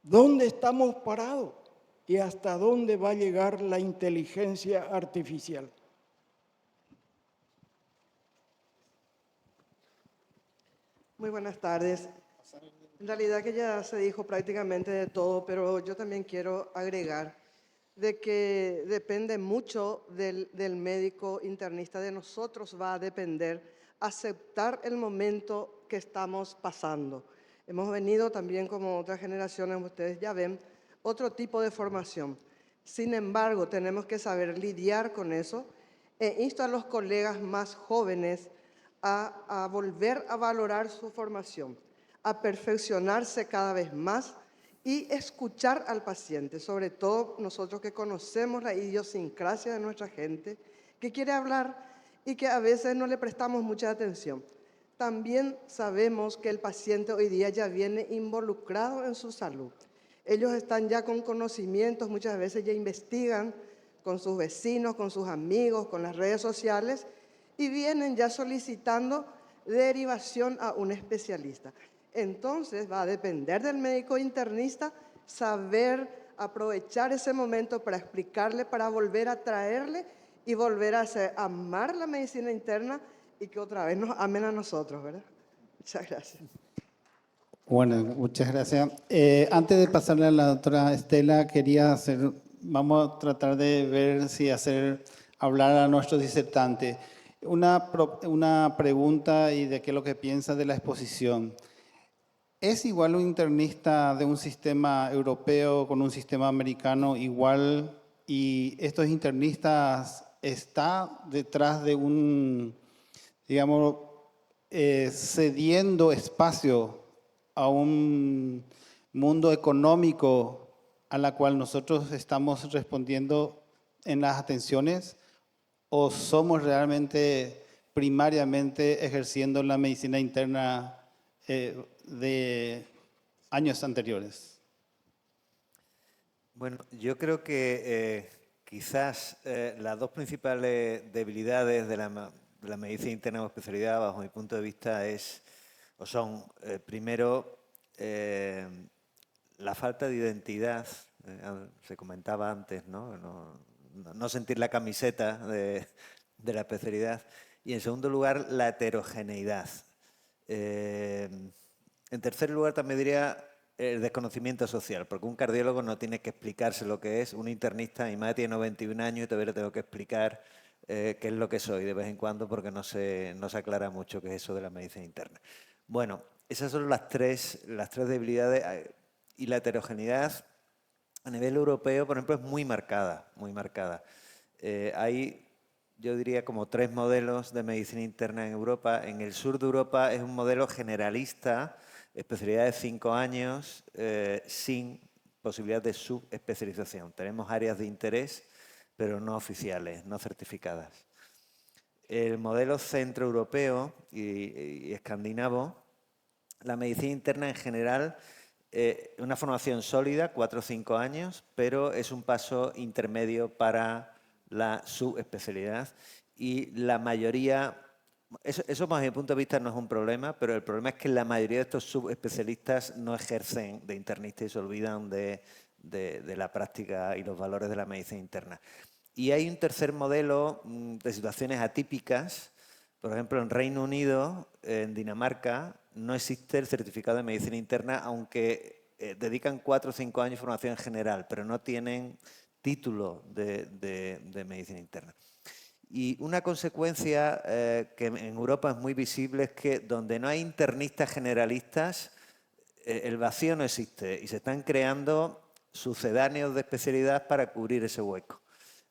dónde estamos parados y hasta dónde va a llegar la inteligencia artificial. Muy buenas tardes. En realidad que ya se dijo prácticamente de todo, pero yo también quiero agregar de que depende mucho del médico internista, de nosotros va a depender aceptar el momento que estamos pasando. Hemos venido también, como otras generaciones, ustedes ya ven, otro tipo de formación. Sin embargo, tenemos que saber lidiar con eso e insto a los colegas más jóvenes a volver a valorar su formación, a perfeccionarse cada vez más y escuchar al paciente, sobre todo nosotros que conocemos la idiosincrasia de nuestra gente, que quiere hablar y que a veces no le prestamos mucha atención. También sabemos que el paciente hoy día ya viene involucrado en su salud. Ellos están ya con conocimientos, muchas veces ya investigan con sus vecinos, con sus amigos, con las redes sociales y vienen ya solicitando derivación a un especialista. Entonces va a depender del médico internista saber aprovechar ese momento para explicarle, para volver a traerle y volver a hacer amar la medicina interna y que otra vez nos amen a nosotros, ¿verdad? Muchas gracias. Bueno, muchas gracias. Antes de pasarle a la doctora Estela, vamos a tratar de ver si hablar a nuestro disertante. Una pregunta y de qué es lo que piensa de la exposición. ¿Es igual un internista de un sistema europeo con un sistema americano igual? ¿Y estos internistas está detrás de digamos, cediendo espacio a un mundo económico a la cual nosotros estamos respondiendo en las atenciones, o somos realmente primariamente ejerciendo la medicina interna de años anteriores? Bueno, yo creo que quizás las dos principales debilidades de la medicina interna o especialidad, bajo mi punto de vista, son, primero, la falta de identidad. Se comentaba antes, ¿no? No sentir la camiseta de la especialidad. Y en segundo lugar, la heterogeneidad. En tercer lugar, también diría el desconocimiento social, porque un cardiólogo no tiene que explicarse lo que es, un internista, mi madre tiene 91 años y todavía le tengo que explicar qué es lo que soy de vez en cuando, porque no se aclara mucho qué es eso de la medicina interna. Bueno, esas son las tres debilidades, y la heterogeneidad a nivel europeo, por ejemplo, es muy marcada, muy marcada. Hay, yo diría, como 3 modelos de medicina interna en Europa. En el sur de Europa es un modelo generalista, especialidad de 5 años, sin posibilidad de subespecialización. Tenemos áreas de interés, pero no oficiales, no certificadas. El modelo centroeuropeo y escandinavo, la medicina interna en general, una formación sólida, 4 o 5 años, pero es un paso intermedio para la subespecialidad, y la mayoría, eso bajo mi punto de vista no es un problema, pero el problema es que la mayoría de estos subespecialistas no ejercen de internistas y se olvidan de la práctica y los valores de la medicina interna. Y hay un tercer modelo de situaciones atípicas. Por ejemplo, en Reino Unido, en Dinamarca, no existe el certificado de medicina interna, aunque dedican 4 o 5 años de formación general, pero no tienen título de medicina interna. Y una consecuencia que en Europa es muy visible es que donde no hay internistas generalistas, el vacío no existe y se están creando sucedáneos de especialidad para cubrir ese hueco.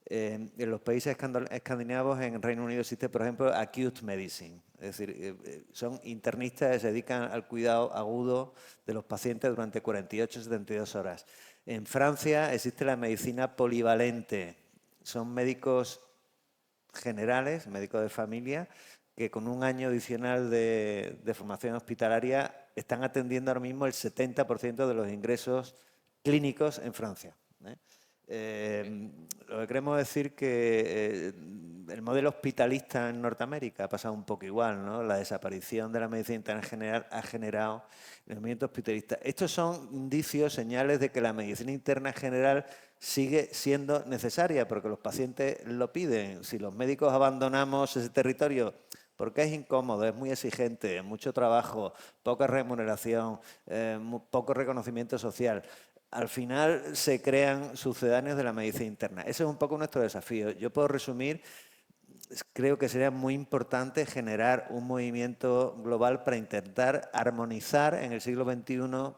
En los países escandinavos, en Reino Unido existe, por ejemplo, acute medicine. Es decir, son internistas que se dedican al cuidado agudo de los pacientes durante 48 o 72 horas. En Francia existe la medicina polivalente. Son médicos generales, médicos de familia, que con un año adicional de formación hospitalaria están atendiendo ahora mismo el 70% de los ingresos clínicos en Francia. Lo que queremos decir que el modelo hospitalista en Norteamérica ha pasado un poco igual, ¿no? La desaparición de la medicina interna en general ha generado el movimiento hospitalista. Estos son indicios, señales de que la medicina interna en general sigue siendo necesaria porque los pacientes lo piden. Si los médicos abandonamos ese territorio porque es incómodo, es muy exigente, mucho trabajo, poca remuneración, poco reconocimiento social, al final se crean sucedáneos de la medicina interna. Ese es un poco nuestro desafío. Yo puedo resumir, creo que sería muy importante generar un movimiento global para intentar armonizar en el siglo XXI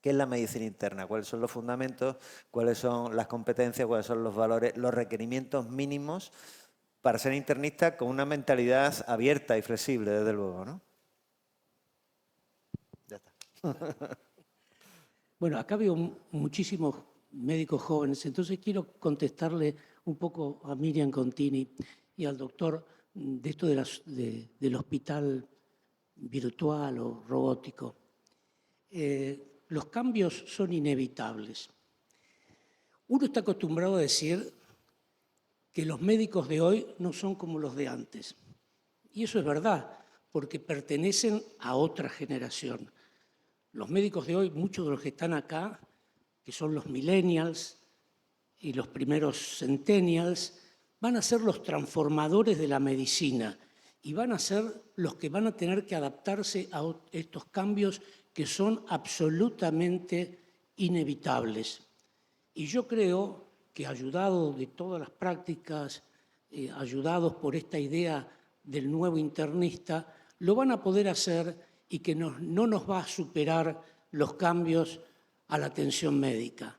qué es la medicina interna, cuáles son los fundamentos, cuáles son las competencias, cuáles son los valores, los requerimientos mínimos para ser internista con una mentalidad abierta y flexible, desde luego, ¿no? Ya está. Bueno, acá veo muchísimos médicos jóvenes, entonces quiero contestarle un poco a Miriam Contini y al doctor de esto del hospital virtual o robótico. Los cambios son inevitables. Uno está acostumbrado a decir que los médicos de hoy no son como los de antes. Y eso es verdad, porque pertenecen a otra generación. Los médicos de hoy, muchos de los que están acá, que son los millennials y los primeros centennials, van a ser los transformadores de la medicina y van a ser los que van a tener que adaptarse a estos cambios que son absolutamente inevitables. Y yo creo que ayudados de todas las prácticas, ayudados por esta idea del nuevo internista, lo van a poder hacer y que no nos va a superar los cambios a la atención médica.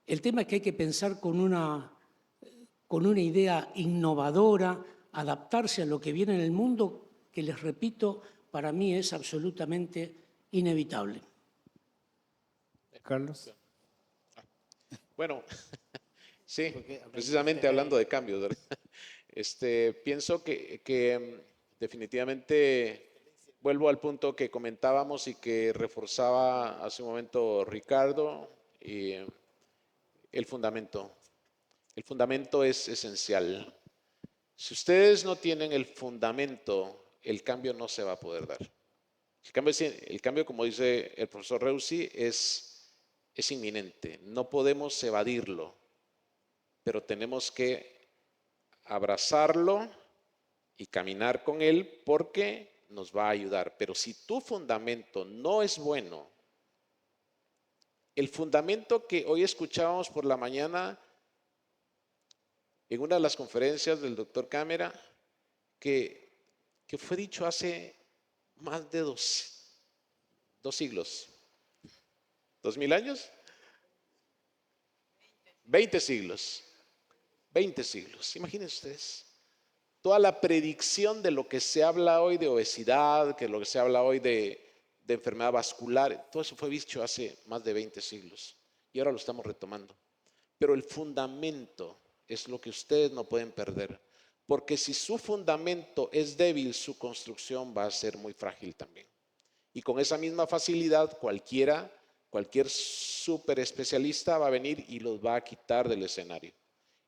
El tema es que hay que pensar con una idea innovadora, adaptarse a lo que viene en el mundo, que les repito, para mí es absolutamente inevitable. Carlos. Bueno, sí, precisamente hablando de cambios, ¿verdad? Pienso que definitivamente vuelvo al punto que comentábamos y que reforzaba hace un momento Ricardo, y el fundamento. El fundamento es esencial. Si ustedes no tienen el fundamento, el cambio no se va a poder dar. El cambio, como dice el profesor Reusi, es inminente. No podemos evadirlo, pero tenemos que abrazarlo y caminar con él porque nos va a ayudar. Pero si tu fundamento no es bueno, el fundamento que hoy escuchábamos por la mañana en una de las conferencias del doctor Cámara, que fue dicho hace más de dos siglos. ¿2000 años? 20 siglos. 20 siglos. Imagínense ustedes. Toda la predicción de lo que se habla hoy de obesidad, que lo que se habla hoy de enfermedad vascular, todo eso fue dicho hace más de 20 siglos. Y ahora lo estamos retomando. Pero el fundamento es lo que ustedes no pueden perder. Porque si su fundamento es débil, su construcción va a ser muy frágil también. Y con esa misma facilidad, cualquier súper especialista va a venir y los va a quitar del escenario.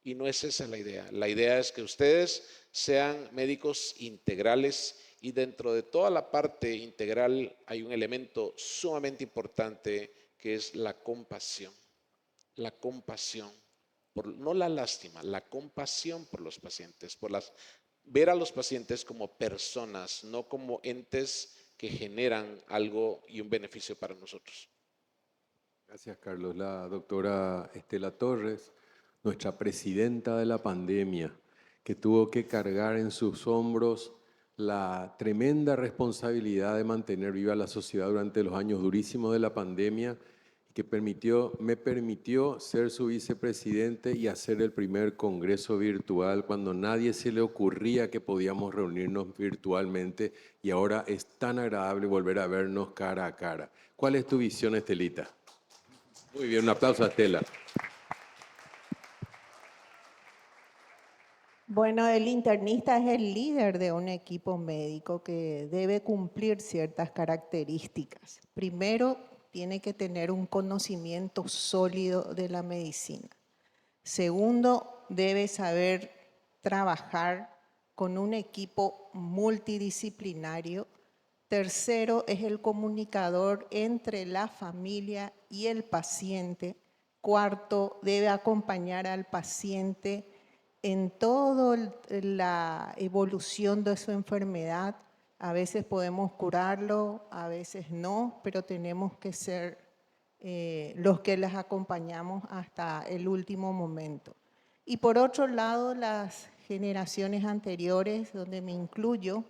Y no es esa la idea. La idea es que ustedes sean médicos integrales y dentro de toda la parte integral hay un elemento sumamente importante que es la compasión. La compasión, no la lástima, la compasión por los pacientes, ver a los pacientes como personas, no como entes que generan algo y un beneficio para nosotros. Gracias, Carlos. La doctora Estela Torres, nuestra presidenta de la pandemia, que tuvo que cargar en sus hombros la tremenda responsabilidad de mantener viva la sociedad durante los años durísimos de la pandemia, que me permitió ser su vicepresidente y hacer el primer congreso virtual cuando nadie se le ocurría que podíamos reunirnos virtualmente y ahora es tan agradable volver a vernos cara a cara. ¿Cuál es tu visión, Estelita? Muy bien, un aplauso a Estela. Bueno, el internista es el líder de un equipo médico que debe cumplir ciertas características. Primero, tiene que tener un conocimiento sólido de la medicina. Segundo, debe saber trabajar con un equipo multidisciplinario. Tercero, es el comunicador entre la familia y el paciente. Cuarto, debe acompañar al paciente en toda la evolución de su enfermedad. A veces podemos curarlo, a veces no, pero tenemos que ser los que les acompañamos hasta el último momento. Y por otro lado, las generaciones anteriores, donde me incluyo,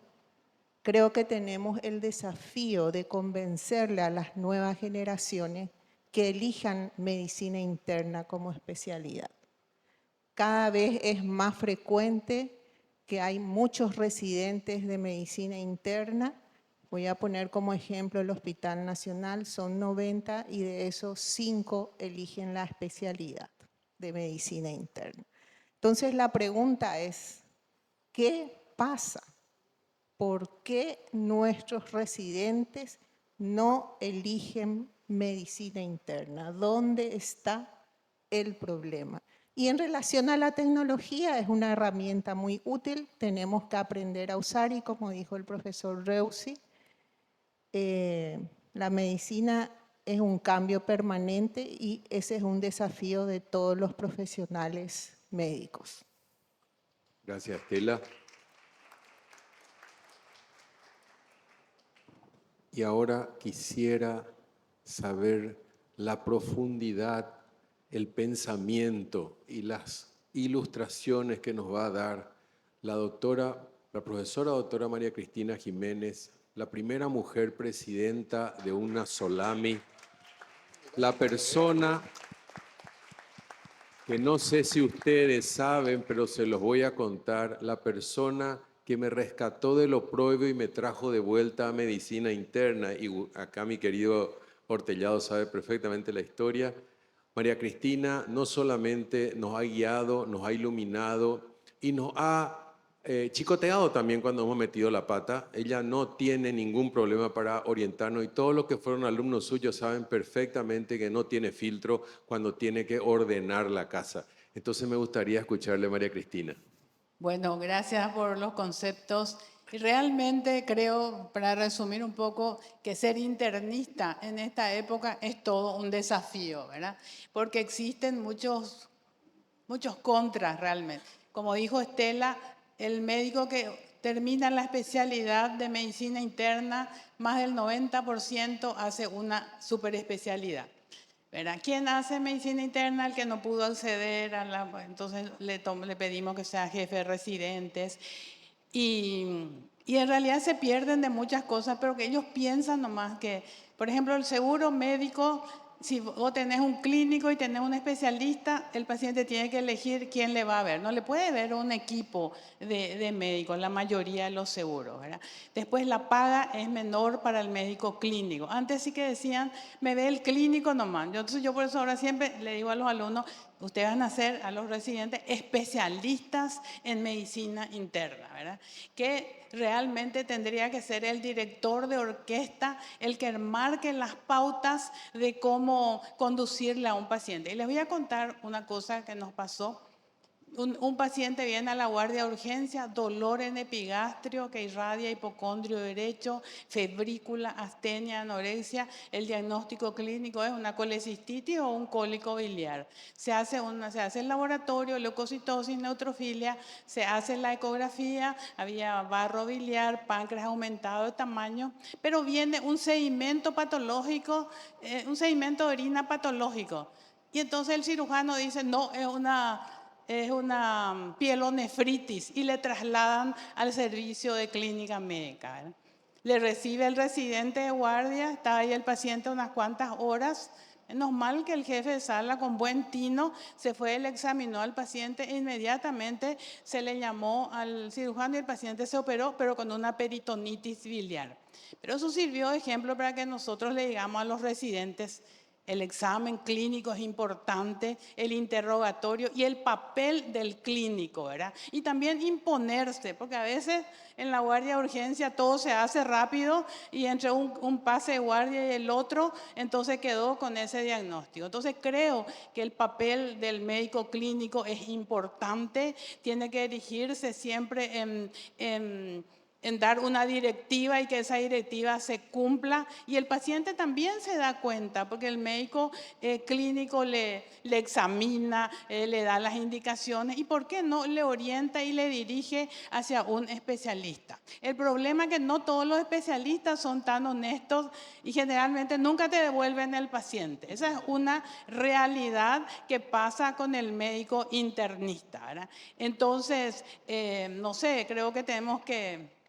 creo que tenemos el desafío de convencerle a las nuevas generaciones que elijan medicina interna como especialidad. Cada vez es más frecuente que hay muchos residentes de medicina interna. Voy a poner como ejemplo el Hospital Nacional, son 90 y de esos 5 eligen la especialidad de medicina interna. Entonces la pregunta es, ¿qué pasa? ¿Por qué nuestros residentes no eligen medicina interna? ¿Dónde está el problema? Y en relación a la tecnología, es una herramienta muy útil, tenemos que aprender a usar y como dijo el profesor Reusi, la medicina es un cambio permanente y ese es un desafío de todos los profesionales médicos. Gracias, Estela. Y ahora quisiera saber la profundidad, el pensamiento y las ilustraciones que nos va a dar la profesora doctora María Cristina Jiménez, la primera mujer presidenta de una Solami, la persona que no sé si ustedes saben, pero se los voy a contar, la persona que me rescató del oprobio y me trajo de vuelta a medicina interna, y acá mi querido Hortellado sabe perfectamente la historia. María Cristina no solamente nos ha guiado, nos ha iluminado y nos ha chicoteado también cuando hemos metido la pata. Ella no tiene ningún problema para orientarnos y todos los que fueron alumnos suyos saben perfectamente que no tiene filtro cuando tiene que ordenar la casa. Entonces me gustaría escucharle a María Cristina. Bueno, gracias por los conceptos. Y realmente creo, para resumir un poco, que ser internista en esta época es todo un desafío, ¿verdad? Porque existen muchos contras realmente. Como dijo Estela, el médico que termina la especialidad de medicina interna, más del 90% hace una superespecialidad. ¿Verdad? ¿Quién hace medicina interna? El que no pudo acceder a la... Entonces le pedimos que sea jefe de residentes. Y en realidad se pierden de muchas cosas, pero que ellos piensan nomás que, por ejemplo, el seguro médico, si vos tenés un clínico y tenés un especialista, el paciente tiene que elegir quién le va a ver. No le puede ver un equipo de médicos, la mayoría de los seguros, ¿verdad? Después la paga es menor para el médico clínico. Antes sí que decían, me ve el clínico nomás. Entonces yo por eso ahora siempre le digo a los alumnos, ustedes van a ser, a los residentes, especialistas en medicina interna, ¿verdad? Que realmente tendría que ser el director de orquesta el que marque las pautas de cómo conducirle a un paciente. Y les voy a contar una cosa que nos pasó. Un paciente viene a la guardia de urgencia, dolor en epigastrio que irradia hipocondrio derecho, febrícula, astenia, anorexia. El diagnóstico clínico es una colecistitis o un cólico biliar. Se hace el laboratorio, leucocitosis, neutrofilia, se hace la ecografía, había barro biliar, páncreas aumentado de tamaño, pero viene un sedimento patológico, un sedimento de orina patológico. Y entonces el cirujano dice, no, es una pielonefritis y le trasladan al servicio de clínica médica, ¿verdad? Le recibe el residente de guardia, está ahí el paciente unas cuantas horas. Menos mal que el jefe de sala con buen tino se fue, le examinó al paciente e inmediatamente se le llamó al cirujano y el paciente se operó, pero con una peritonitis biliar. Pero eso sirvió de ejemplo para que nosotros le digamos a los residentes, el examen clínico es importante, el interrogatorio y el papel del clínico, ¿verdad? Y también imponerse, porque a veces en la guardia de urgencia todo se hace rápido y entre un pase de guardia y el otro, entonces quedó con ese diagnóstico. Entonces creo que el papel del médico clínico es importante, tiene que dirigirse siempre en dar una directiva y que esa directiva se cumpla. Y el paciente también se da cuenta, porque el médico clínico le examina, le da las indicaciones y, ¿por qué no?, le orienta y le dirige hacia un especialista. El problema es que no todos los especialistas son tan honestos y generalmente nunca te devuelven el paciente. Esa es una realidad que pasa con el médico internista, ¿verdad? Entonces, no sé, creo que tenemos que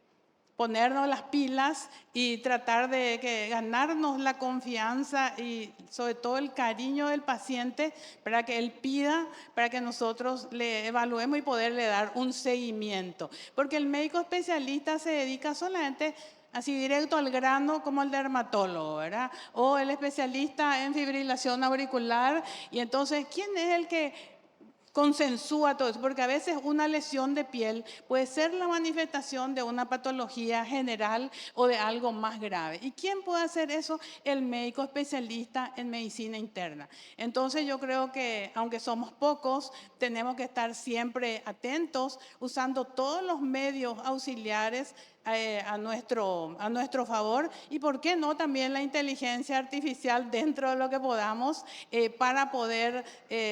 ponernos las pilas y tratar de ganarnos la confianza y sobre todo el cariño del paciente para que él pida, para que nosotros le evaluemos y poderle dar un seguimiento. Porque el médico especialista se dedica solamente así directo al grano como el dermatólogo, ¿verdad? O el especialista en fibrilación auricular. Y entonces, ¿quién es el que consensúa todo eso, porque a veces una lesión de piel puede ser la manifestación de una patología general o de algo más grave. ¿Y quién puede hacer eso? El médico especialista en medicina interna. Entonces yo creo que, aunque somos pocos, tenemos que estar siempre atentos, usando todos los medios auxiliares a nuestro favor, y por qué no también la inteligencia artificial dentro de lo que podamos, para poder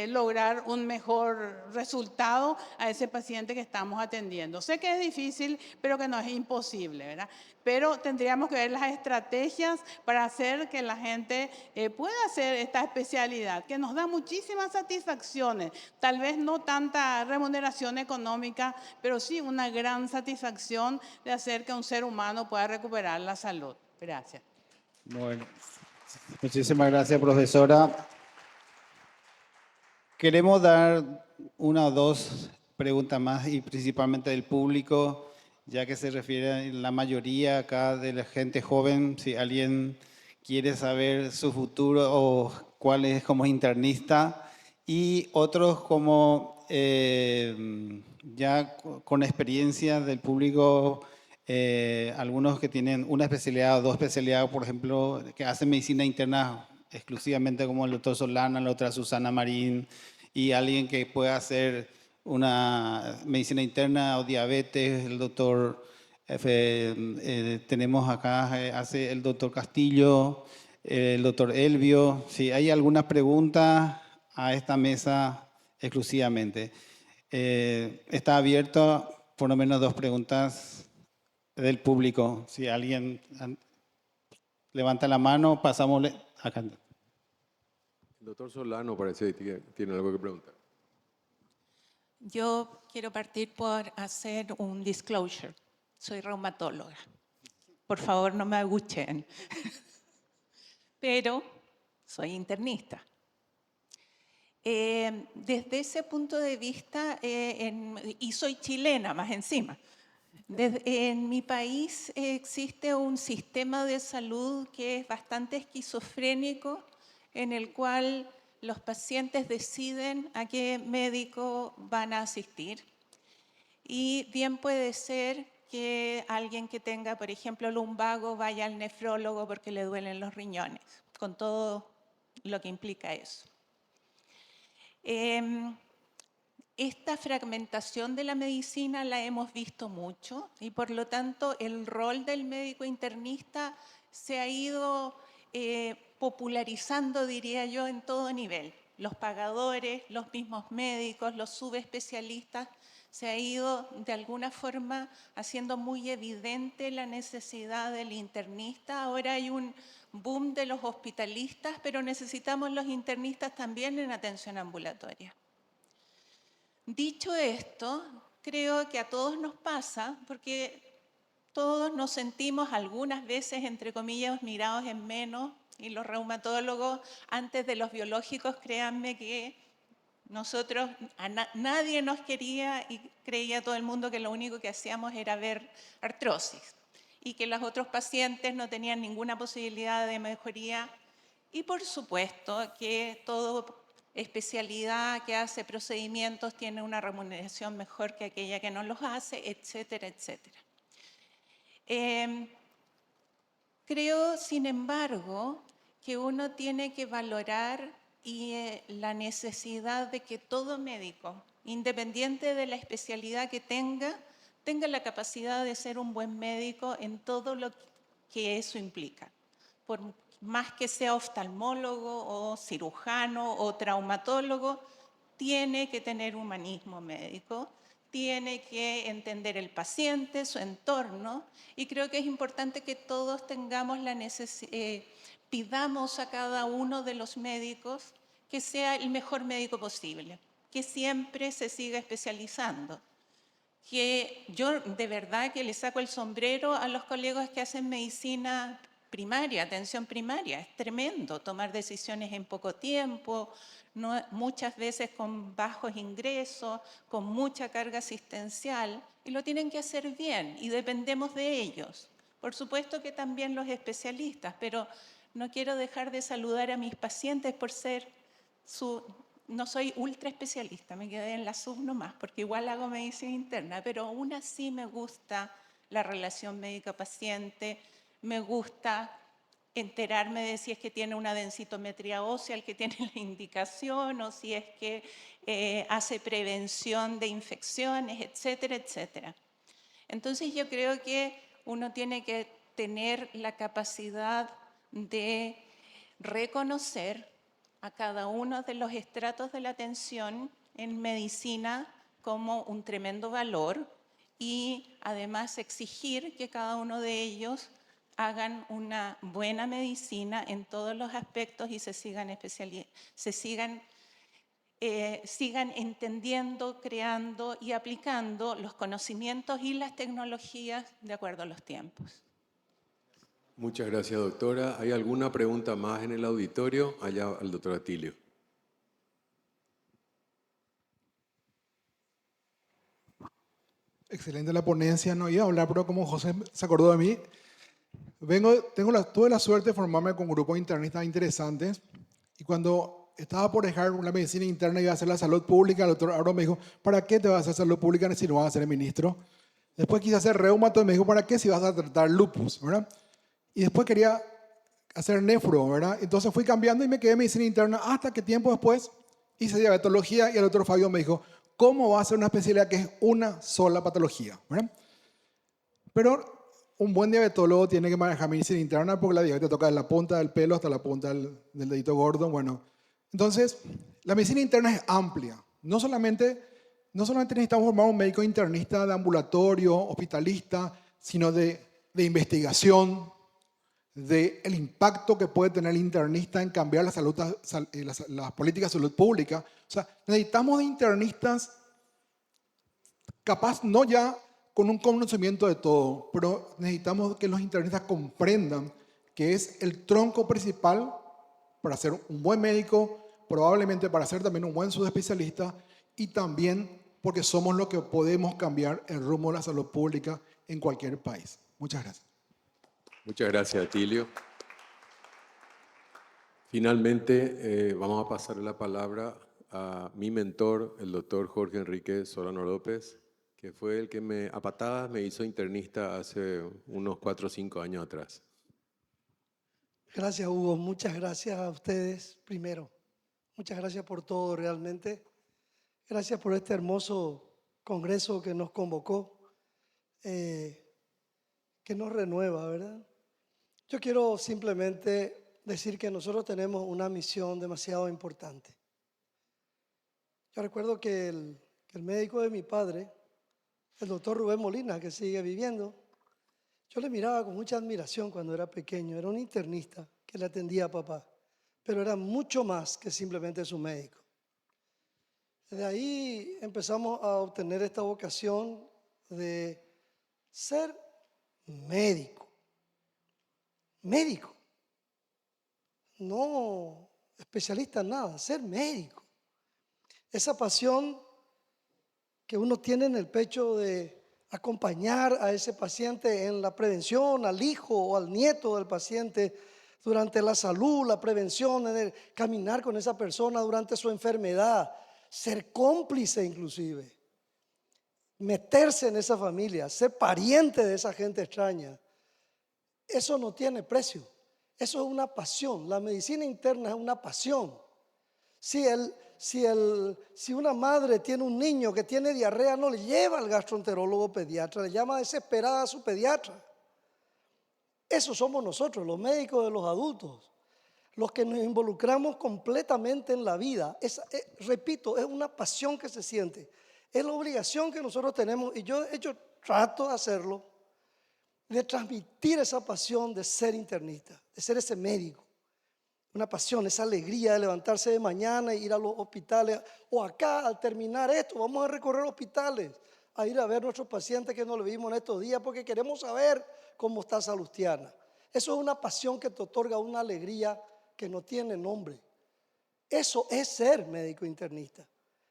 lograr un mejor resultado a ese paciente que estamos atendiendo. Sé que es difícil, pero que no es imposible, ¿verdad? Pero tendríamos que ver las estrategias para hacer que la gente pueda hacer esta especialidad, que nos da muchísimas satisfacciones, tal vez no tanta remuneración económica, pero sí una gran satisfacción de hacer que un ser humano pueda recuperar la salud. Gracias. Bueno, muchísimas gracias, profesora. Queremos dar una o dos preguntas más, y principalmente del público, ya que se refiere la mayoría acá de la gente joven. Si alguien quiere saber su futuro o cuál es como internista, y otros como ya con experiencia del público, algunos que tienen una especialidad o dos especialidades, por ejemplo, que hacen medicina interna exclusivamente, como el doctor Solana, la otra Susana Marín, y alguien que pueda hacer una medicina interna o diabetes, el doctor, tenemos acá, hace el doctor Castillo, el doctor Elvio. Si hay alguna pregunta a esta mesa exclusivamente. Está abierto por lo menos dos preguntas del público. Si alguien levanta la mano, pasamos acá. El doctor Solano parece que tiene algo que preguntar. Yo quiero partir por hacer un disclosure. Soy reumatóloga. Por favor, no me aguchen. Pero soy internista. Desde ese punto de vista, y soy chilena más encima, en mi país existe un sistema de salud que es bastante esquizofrénico, en el cual los pacientes deciden a qué médico van a asistir. Y bien puede ser que alguien que tenga, por ejemplo, lumbago vaya al nefrólogo porque le duelen los riñones, con todo lo que implica eso. Esta fragmentación de la medicina la hemos visto mucho, y por lo tanto el rol del médico internista se ha ido popularizando, diría yo, en todo nivel. Los pagadores, los mismos médicos, los subespecialistas, se ha ido de alguna forma haciendo muy evidente la necesidad del internista. Ahora hay un boom de los hospitalistas, pero necesitamos los internistas también en atención ambulatoria. Dicho esto, creo que a todos nos pasa, porque todos nos sentimos algunas veces, entre comillas, mirados en menos, y los reumatólogos, antes de los biológicos, créanme que nosotros, nadie nos quería, y creía todo el mundo que lo único que hacíamos era ver artrosis, y que los otros pacientes no tenían ninguna posibilidad de mejoría. Y por supuesto que todo especialidad que hace procedimientos tiene una remuneración mejor que aquella que no los hace, etcétera, etcétera. Creo, sin embargo, que uno tiene que valorar la necesidad de que todo médico, independiente de la especialidad que tenga la capacidad de ser un buen médico en todo lo que eso implica. Por más que sea oftalmólogo o cirujano o traumatólogo, tiene que tener humanismo médico, tiene que entender el paciente, su entorno, y creo que es importante que todos tengamos la necesidad, pidamos a cada uno de los médicos que sea el mejor médico posible, que siempre se siga especializando. Que yo de verdad que le saco el sombrero a los colegas que hacen medicina primaria, atención primaria. Es tremendo tomar decisiones en poco tiempo, muchas veces con bajos ingresos, con mucha carga asistencial, y lo tienen que hacer bien y dependemos de ellos. Por supuesto que también los especialistas, pero no quiero dejar de saludar a mis pacientes por ser no soy ultra especialista, me quedé en la sub nomás, porque igual hago medicina interna, pero aún así me gusta la relación médico-paciente, me gusta enterarme de si es que tiene una densitometría ósea el que tiene la indicación o si es que hace prevención de infecciones, etcétera, etcétera. Entonces yo creo que uno tiene que tener la capacidad de reconocer a cada uno de los estratos de la atención en medicina como un tremendo valor y además exigir que cada uno de ellos hagan una buena medicina en todos los aspectos y sigan entendiendo, creando y aplicando los conocimientos y las tecnologías de acuerdo a los tiempos. Muchas gracias, doctora. ¿Hay alguna pregunta más en el auditorio? Allá al doctor Atilio. Excelente la ponencia. No iba a hablar, pero como José se acordó de mí, tuve la suerte de formarme con grupos internistas interesantes y cuando estaba por dejar la medicina interna y iba a hacer la salud pública, el doctor Aro me dijo, ¿para qué te vas a hacer salud pública si no vas a ser ministro? Después quise hacer reumato y me dijo, ¿para qué si vas a tratar lupus? ¿Verdad? Y después quería hacer nefro, ¿verdad? Entonces fui cambiando y me quedé en medicina interna hasta que tiempo después hice diabetología y el doctor Fabio me dijo, ¿cómo va a ser una especialidad que es una sola patología? ¿Verdad? Pero un buen diabetólogo tiene que manejar medicina interna porque la diabetes toca de la punta del pelo hasta la punta del dedito gordo. Bueno, entonces la medicina interna es amplia. No solamente necesitamos formar un médico internista de ambulatorio, hospitalista, sino de investigación, del impacto que puede tener el internista en cambiar las políticas de salud pública. O sea, necesitamos de internistas capaz no ya con un conocimiento de todo, pero necesitamos que los internistas comprendan que es el tronco principal para ser un buen médico, probablemente para ser también un buen subespecialista y también porque somos los que podemos cambiar el rumbo de la salud pública en cualquier país. Muchas gracias. Muchas gracias, Atilio. Finalmente, vamos a pasar la palabra a mi mentor, el doctor Jorge Enrique Solano López, que fue el que a patadas me hizo internista hace unos 4 o 5 años atrás. Gracias, Hugo. Muchas gracias a ustedes primero. Muchas gracias por todo realmente. Gracias por este hermoso congreso que nos convocó, que nos renueva, ¿verdad? Yo quiero simplemente decir que nosotros tenemos una misión demasiado importante. Yo recuerdo que el médico de mi padre, el doctor Rubén Molina, que sigue viviendo, yo le miraba con mucha admiración cuando era pequeño. Era un internista que le atendía a papá, pero era mucho más que simplemente su médico. De ahí empezamos a obtener esta vocación de ser médico. Médico. No especialista en nada, ser médico. Esa pasión que uno tiene en el pecho de acompañar a ese paciente en la prevención, al hijo o al nieto del paciente durante la salud, la prevención, en el caminar con esa persona durante su enfermedad, ser cómplice inclusive, meterse en esa familia, ser pariente de esa gente extraña. Eso no tiene precio, eso es una pasión. La medicina interna es una pasión. Si una madre tiene un niño que tiene diarrea, no le lleva al gastroenterólogo pediatra, le llama desesperada a su pediatra. Eso somos nosotros, los médicos de los adultos, los que nos involucramos completamente en la vida. Repito, es una pasión que se siente, es la obligación que nosotros tenemos y yo trato de hacerlo, de transmitir esa pasión de ser internista, de ser ese médico. Una pasión, esa alegría de levantarse de mañana e ir a los hospitales. O acá, al terminar esto, vamos a recorrer hospitales, a ir a ver a nuestros pacientes que no lo vimos en estos días porque queremos saber cómo está Salustiana. Eso es una pasión que te otorga una alegría que no tiene nombre. Eso es ser médico internista.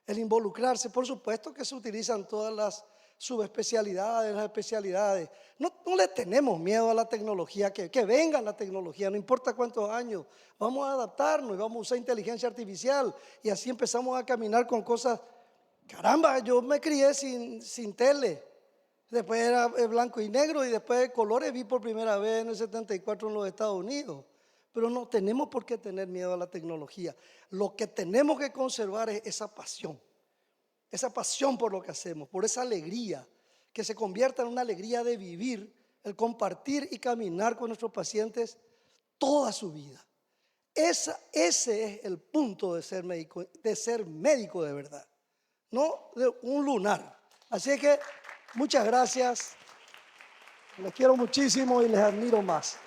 El involucrarse, por supuesto que se utilizan todas las subespecialidades, las especialidades. No le tenemos miedo a la tecnología, que venga la tecnología, no importa cuántos años. Vamos a adaptarnos y vamos a usar inteligencia artificial y así empezamos a caminar con cosas. Caramba, yo me crié sin tele. Después era blanco y negro y después de colores vi por primera vez en el 74 en los Estados Unidos. Pero no tenemos por qué tener miedo a la tecnología. Lo que tenemos que conservar es esa pasión por lo que hacemos, por esa alegría, que se convierta en una alegría de vivir, el compartir y caminar con nuestros pacientes toda su vida. Ese es el punto de ser médico de verdad, no de un lunar. Así que muchas gracias, les quiero muchísimo y les admiro más.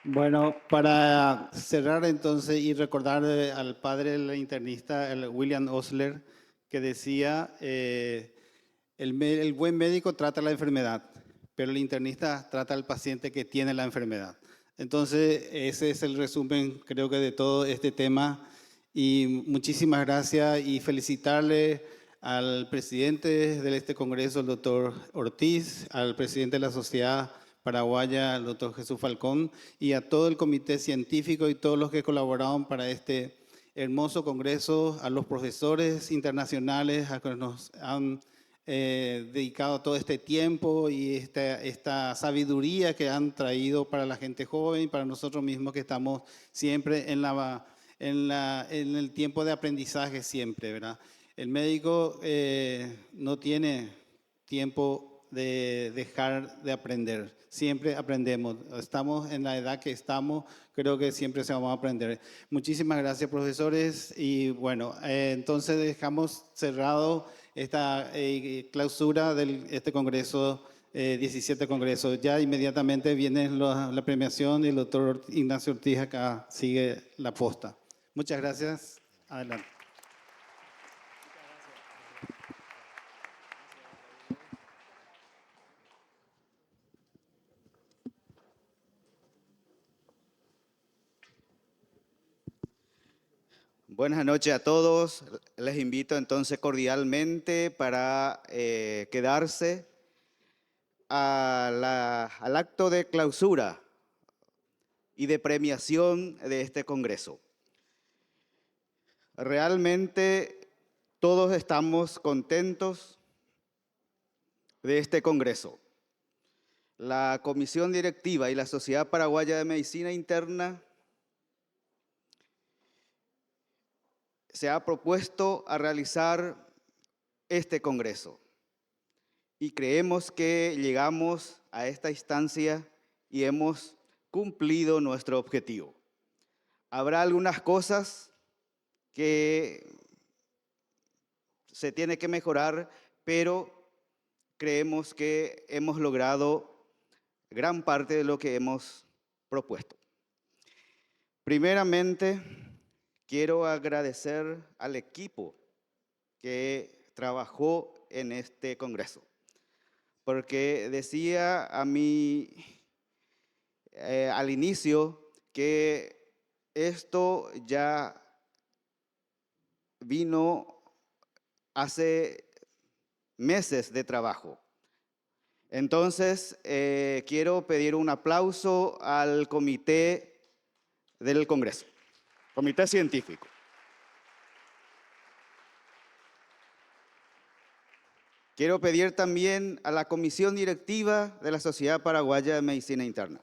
Bueno, para cerrar entonces y recordar al padre del internista, el William Osler, que decía, el buen médico trata la enfermedad, pero el internista trata al paciente que tiene la enfermedad. Entonces, ese es el resumen, creo que de todo este tema. Y muchísimas gracias y felicitarle al presidente de este congreso, el doctor Ortiz, al presidente de la Sociedad Paraguaya, el doctor Jesús Falcón, y a todo el comité científico y todos los que colaboraron para este hermoso congreso, a los profesores internacionales, a que nos han dedicado todo este tiempo y esta sabiduría que han traído para la gente joven y para nosotros mismos que estamos siempre en el tiempo de aprendizaje siempre, ¿verdad? El médico no tiene tiempo de dejar de aprender. Siempre aprendemos. Estamos en la edad que estamos, creo que siempre se vamos a aprender. Muchísimas gracias, profesores. Y bueno, entonces dejamos cerrado esta clausura de este congreso, 17 congresos. Ya inmediatamente viene la premiación y el doctor Ignacio Ortiz acá sigue la posta. Muchas gracias. Adelante. Buenas noches a todos. Les invito entonces cordialmente para quedarse al acto de clausura y de premiación de este congreso. Realmente todos estamos contentos de este congreso. La Comisión Directiva y la Sociedad Paraguaya de Medicina Interna se ha propuesto a realizar este congreso y creemos que llegamos a esta instancia y hemos cumplido nuestro objetivo. Habrá algunas cosas que se tienen que mejorar, pero creemos que hemos logrado gran parte de lo que hemos propuesto. Primeramente, quiero agradecer al equipo que trabajó en este congreso, porque decía a mí al inicio que esto ya vino hace meses de trabajo. Entonces, quiero pedir un aplauso al comité del congreso. Comité científico. Quiero pedir también a la Comisión Directiva de la Sociedad Paraguaya de Medicina Interna.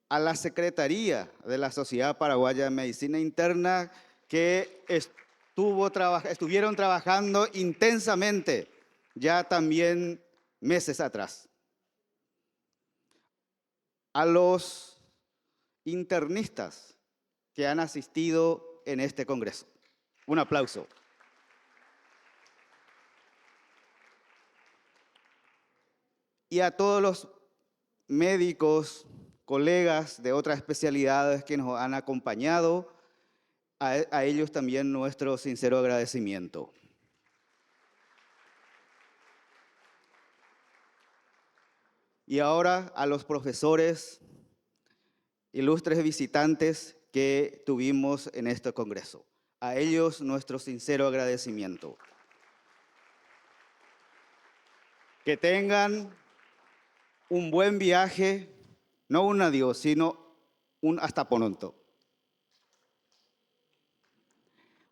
A la Secretaría de la Sociedad Paraguaya de Medicina Interna que estuvieron trabajando intensamente ya también meses atrás. A los internistas que han asistido en este congreso. Un aplauso. Y a todos los médicos, colegas de otras especialidades que nos han acompañado, a ellos también nuestro sincero agradecimiento. Y ahora a los profesores ilustres visitantes que tuvimos en este Congreso. A ellos nuestro sincero agradecimiento. Que tengan un buen viaje, no un adiós, sino un hasta pronto.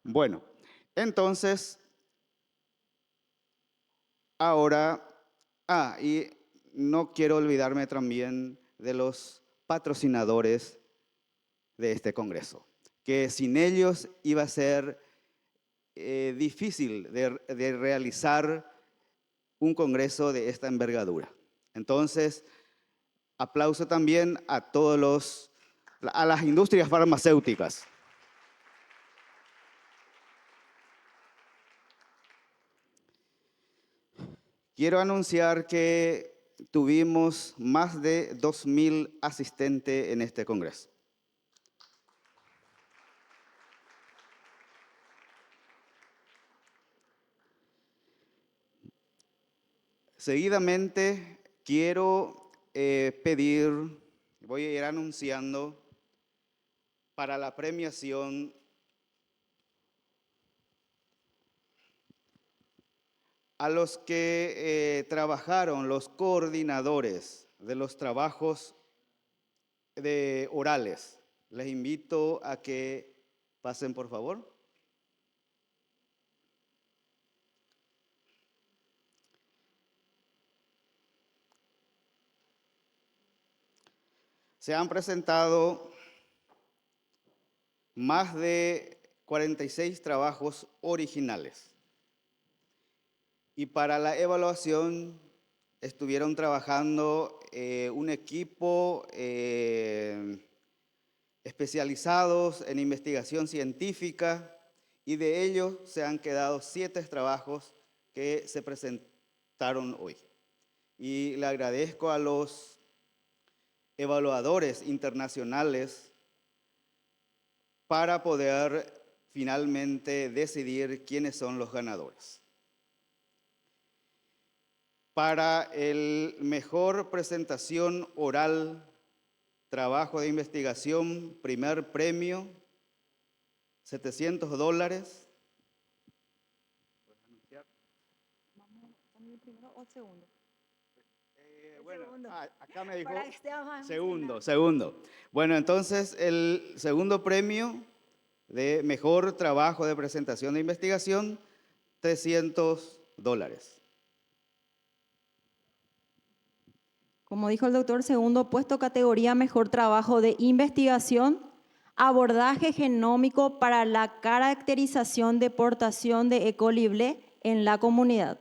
Bueno, entonces, ahora, y no quiero olvidarme también de los patrocinadores de este Congreso, que sin ellos iba a ser difícil de realizar un Congreso de esta envergadura. Entonces, aplauso también a a las industrias farmacéuticas. Quiero anunciar que tuvimos más de 2.000 asistentes en este Congreso. Seguidamente quiero voy a ir anunciando para la premiación a los que trabajaron, los coordinadores de los trabajos orales. Les invito a que pasen, por favor. Se han presentado más de 46 trabajos originales. Y para la evaluación estuvieron trabajando un equipo especializados en investigación científica, y de ellos se han quedado 7 trabajos que se presentaron hoy. Y le agradezco a los evaluadores internacionales para poder finalmente decidir quiénes son los ganadores. Para el mejor presentación oral, trabajo de investigación, primer premio, $700. ¿Puedes anunciar? ¿Primero o segundo? Acá me dijo Para que esté más segundo. Bueno, entonces el segundo premio de mejor trabajo de presentación de investigación, $300. Como dijo el doctor, segundo puesto, categoría mejor trabajo de investigación, abordaje genómico para la caracterización de portación de E. coli en la comunidad.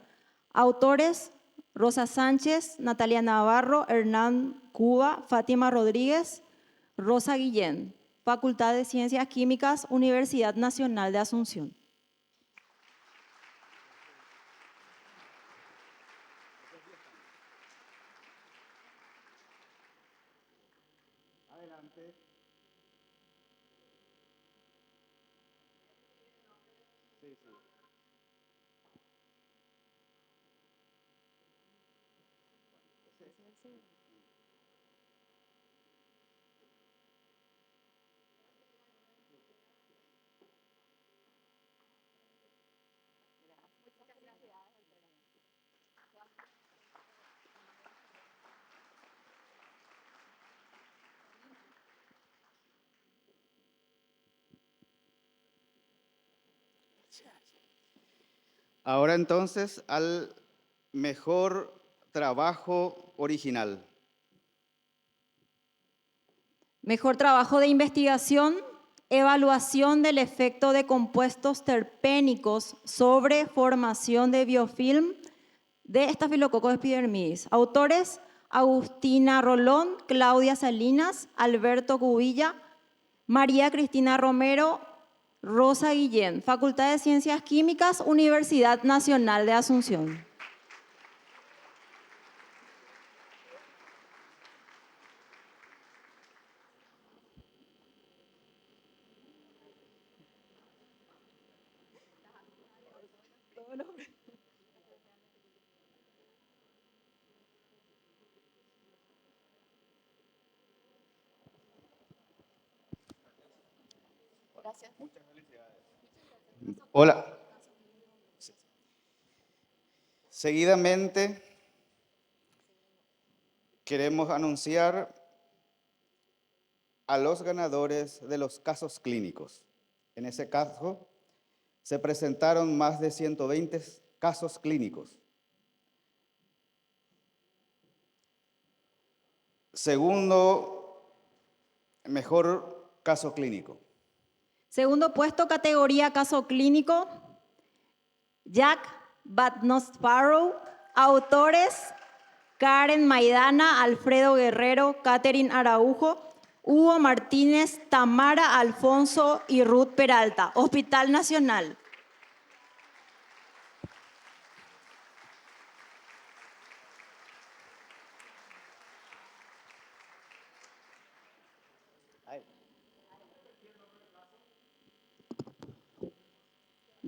Autores: Rosa Sánchez, Natalia Navarro, Hernán Cuba, Fátima Rodríguez, Rosa Guillén, Facultad de Ciencias Químicas, Universidad Nacional de Asunción. Adelante. Sí. Ahora entonces al mejor trabajo original. Mejor trabajo de investigación, evaluación del efecto de compuestos terpénicos sobre formación de biofilm de Staphylococcus epidermidis. Autores: Agustina Rolón, Claudia Salinas, Alberto Cubilla, María Cristina Romero, Rosa Guillén, Facultad de Ciencias Químicas, Universidad Nacional de Asunción. Hola. Seguidamente, queremos anunciar a los ganadores de los casos clínicos. En ese caso, se presentaron más de 120 casos clínicos. Segundo, mejor caso clínico. Segundo puesto, categoría caso clínico, Jack But Not Sparrow. Autores, Karen Maidana, Alfredo Guerrero, Catherine Araujo, Hugo Martínez, Tamara Alfonso y Ruth Peralta. Hospital Nacional.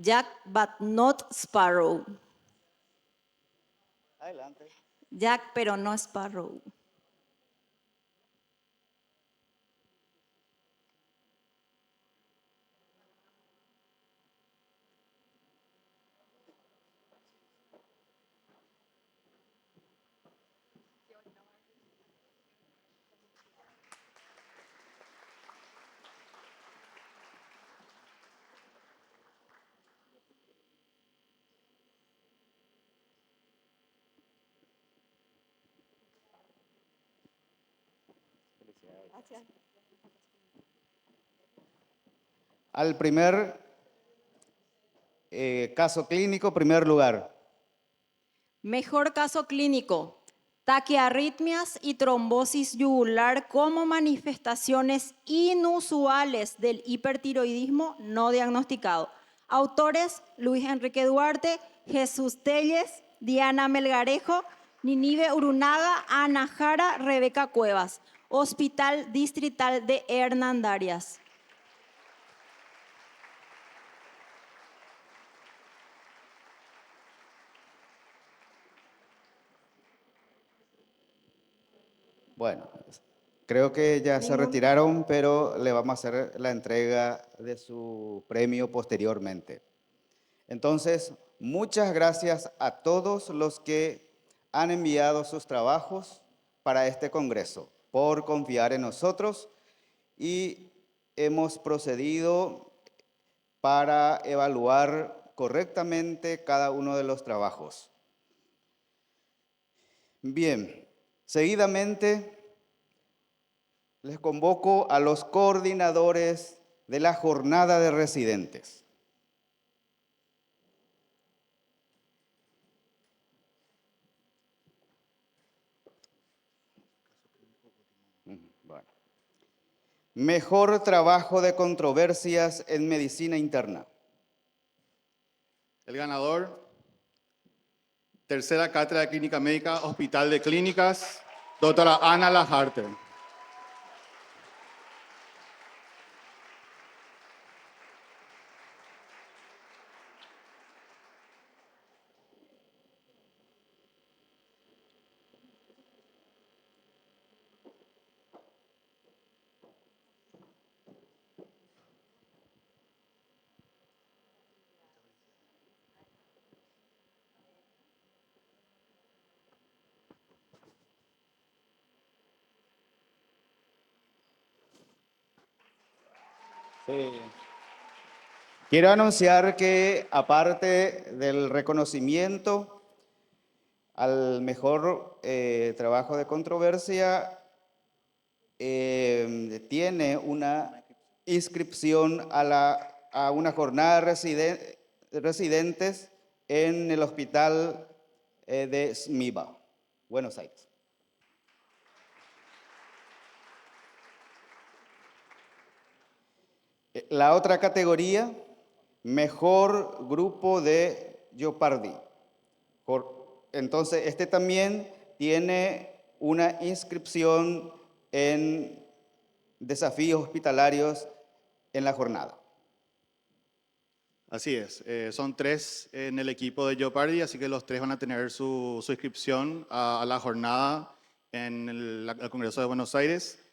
Jack But Not Sparrow. Adelante. Jack pero no Sparrow. Al primer caso clínico, primer lugar. Mejor caso clínico, taquiarritmias y trombosis yugular como manifestaciones inusuales del hipertiroidismo no diagnosticado. Autores, Luis Enrique Duarte, Jesús Telles, Diana Melgarejo, Ninive Urunaga, Ana Jara, Rebeca Cuevas. Hospital Distrital de Hernandarias. Bueno, creo que ya se retiraron, pero le vamos a hacer la entrega de su premio posteriormente. Entonces, muchas gracias a todos los que han enviado sus trabajos para este congreso, por confiar en nosotros, y hemos procedido para evaluar correctamente cada uno de los trabajos. Bien, seguidamente les convoco a los coordinadores de la jornada de residentes. Bueno. Mejor trabajo de controversias en medicina interna. El ganador, tercera cátedra de Clínica Médica, Hospital de Clínicas, doctora Ana Lajarte. Sí. Quiero anunciar que, aparte del reconocimiento al mejor trabajo de controversia, tiene una inscripción a una jornada de residentes en el Hospital de SMIBA, Buenos Aires. La otra categoría, mejor grupo de Jeopardy. Entonces, este también tiene una inscripción en desafíos hospitalarios en la jornada. Así es, son 3 en el equipo de Jeopardy, así que los 3 van a tener su inscripción a la jornada en el Congreso de Buenos Aires.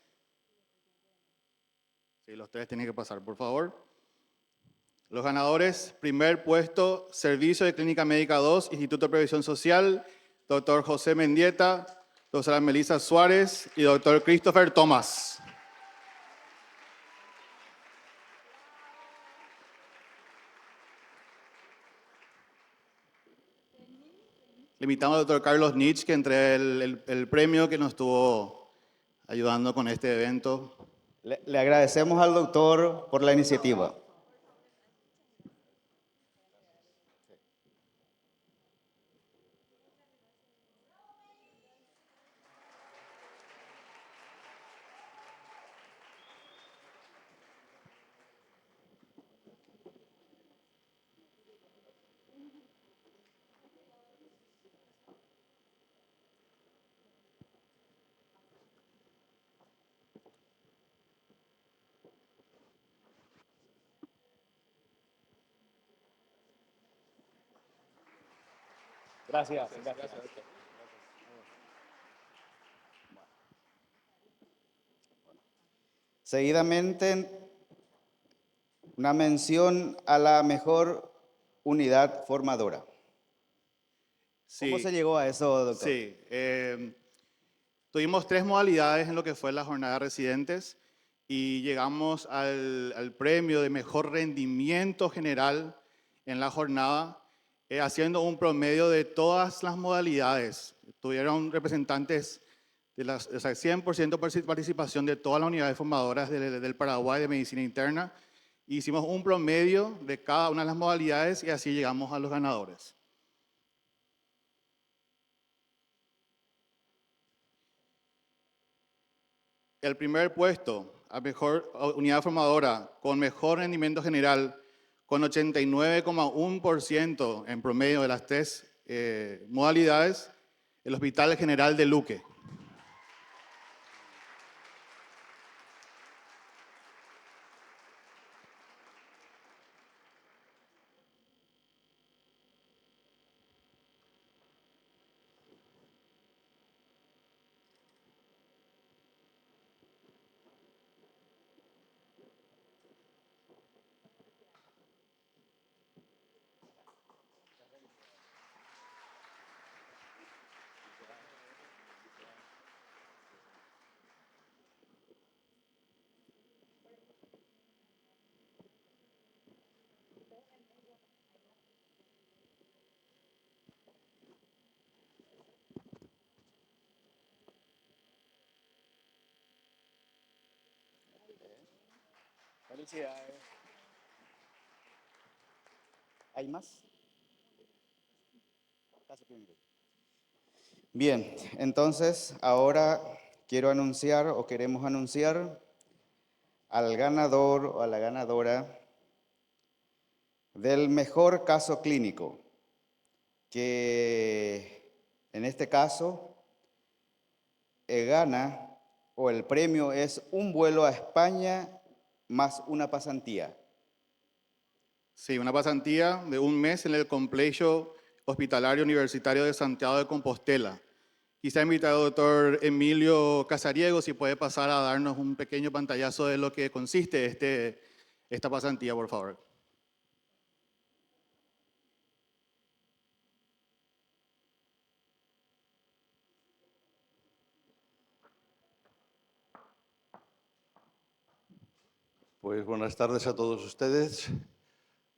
Sí, los 3 tienen que pasar, por favor. Los ganadores, primer puesto, Servicio de Clínica Médica 2, Instituto de Previsión Social, doctor José Mendieta, doctora Melissa Suárez y doctor Christopher Thomas. Le invitamos al doctor Carlos Nitsch que entre el premio que nos estuvo ayudando con este evento. Le agradecemos al doctor por la iniciativa. Gracias. Seguidamente, una mención a la mejor unidad formadora. ¿Cómo se llegó a eso, doctor? Sí, tuvimos 3 modalidades en lo que fue la jornada de residentes y llegamos al premio de mejor rendimiento general en la jornada, haciendo un promedio de todas las modalidades. Tuvieron representantes de las, o sea, 100% participación de todas las unidades formadoras del Paraguay de medicina interna. Hicimos un promedio de cada una de las modalidades y así llegamos a los ganadores. El primer puesto a mejor unidad formadora con mejor rendimiento general, con 89,1% en promedio de las 3 modalidades, el Hospital General de Luque. Felicidades. ¿Hay más? Bien, entonces ahora quiero anunciar o queremos anunciar al ganador o a la ganadora del mejor caso clínico, que en este caso gana o el premio es un vuelo a España más una pasantía. Sí, una pasantía de 1 mes en el Complejo Hospitalario Universitario de Santiago de Compostela. Quizá invitar al doctor Emilio Casariego si puede pasar a darnos un pequeño pantallazo de lo que consiste esta pasantía, por favor. Pues buenas tardes a todos ustedes.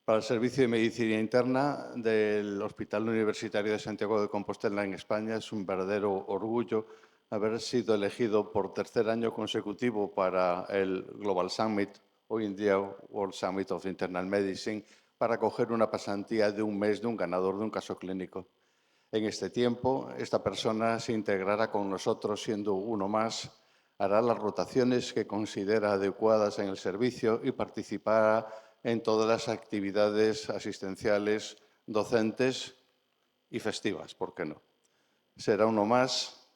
Para el Servicio de Medicina Interna del Hospital Universitario de Santiago de Compostela en España es un verdadero orgullo haber sido elegido por 3er año consecutivo para el Global Summit, hoy en día World Summit of Internal Medicine, para acoger una pasantía de 1 mes de un ganador de un caso clínico. En este tiempo, esta persona se integrará con nosotros siendo uno más, hará las rotaciones que considera adecuadas en el servicio y participará en todas las actividades asistenciales, docentes y festivas, ¿por qué no? Será uno más,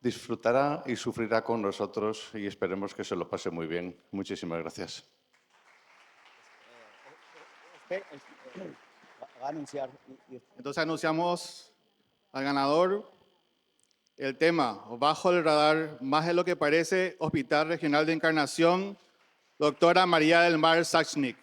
disfrutará y sufrirá con nosotros y esperemos que se lo pase muy bien. Muchísimas gracias. Entonces anunciamos al ganador. El tema, bajo el radar, más de lo que parece, Hospital Regional de Encarnación, doctora María del Mar Sachnik.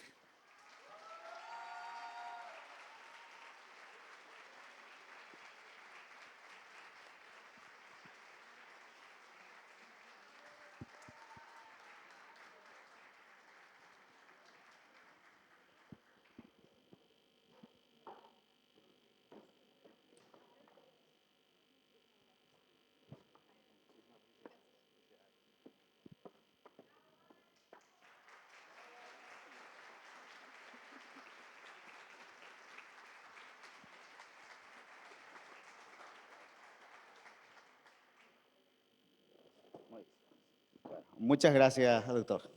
Muchas gracias, doctor.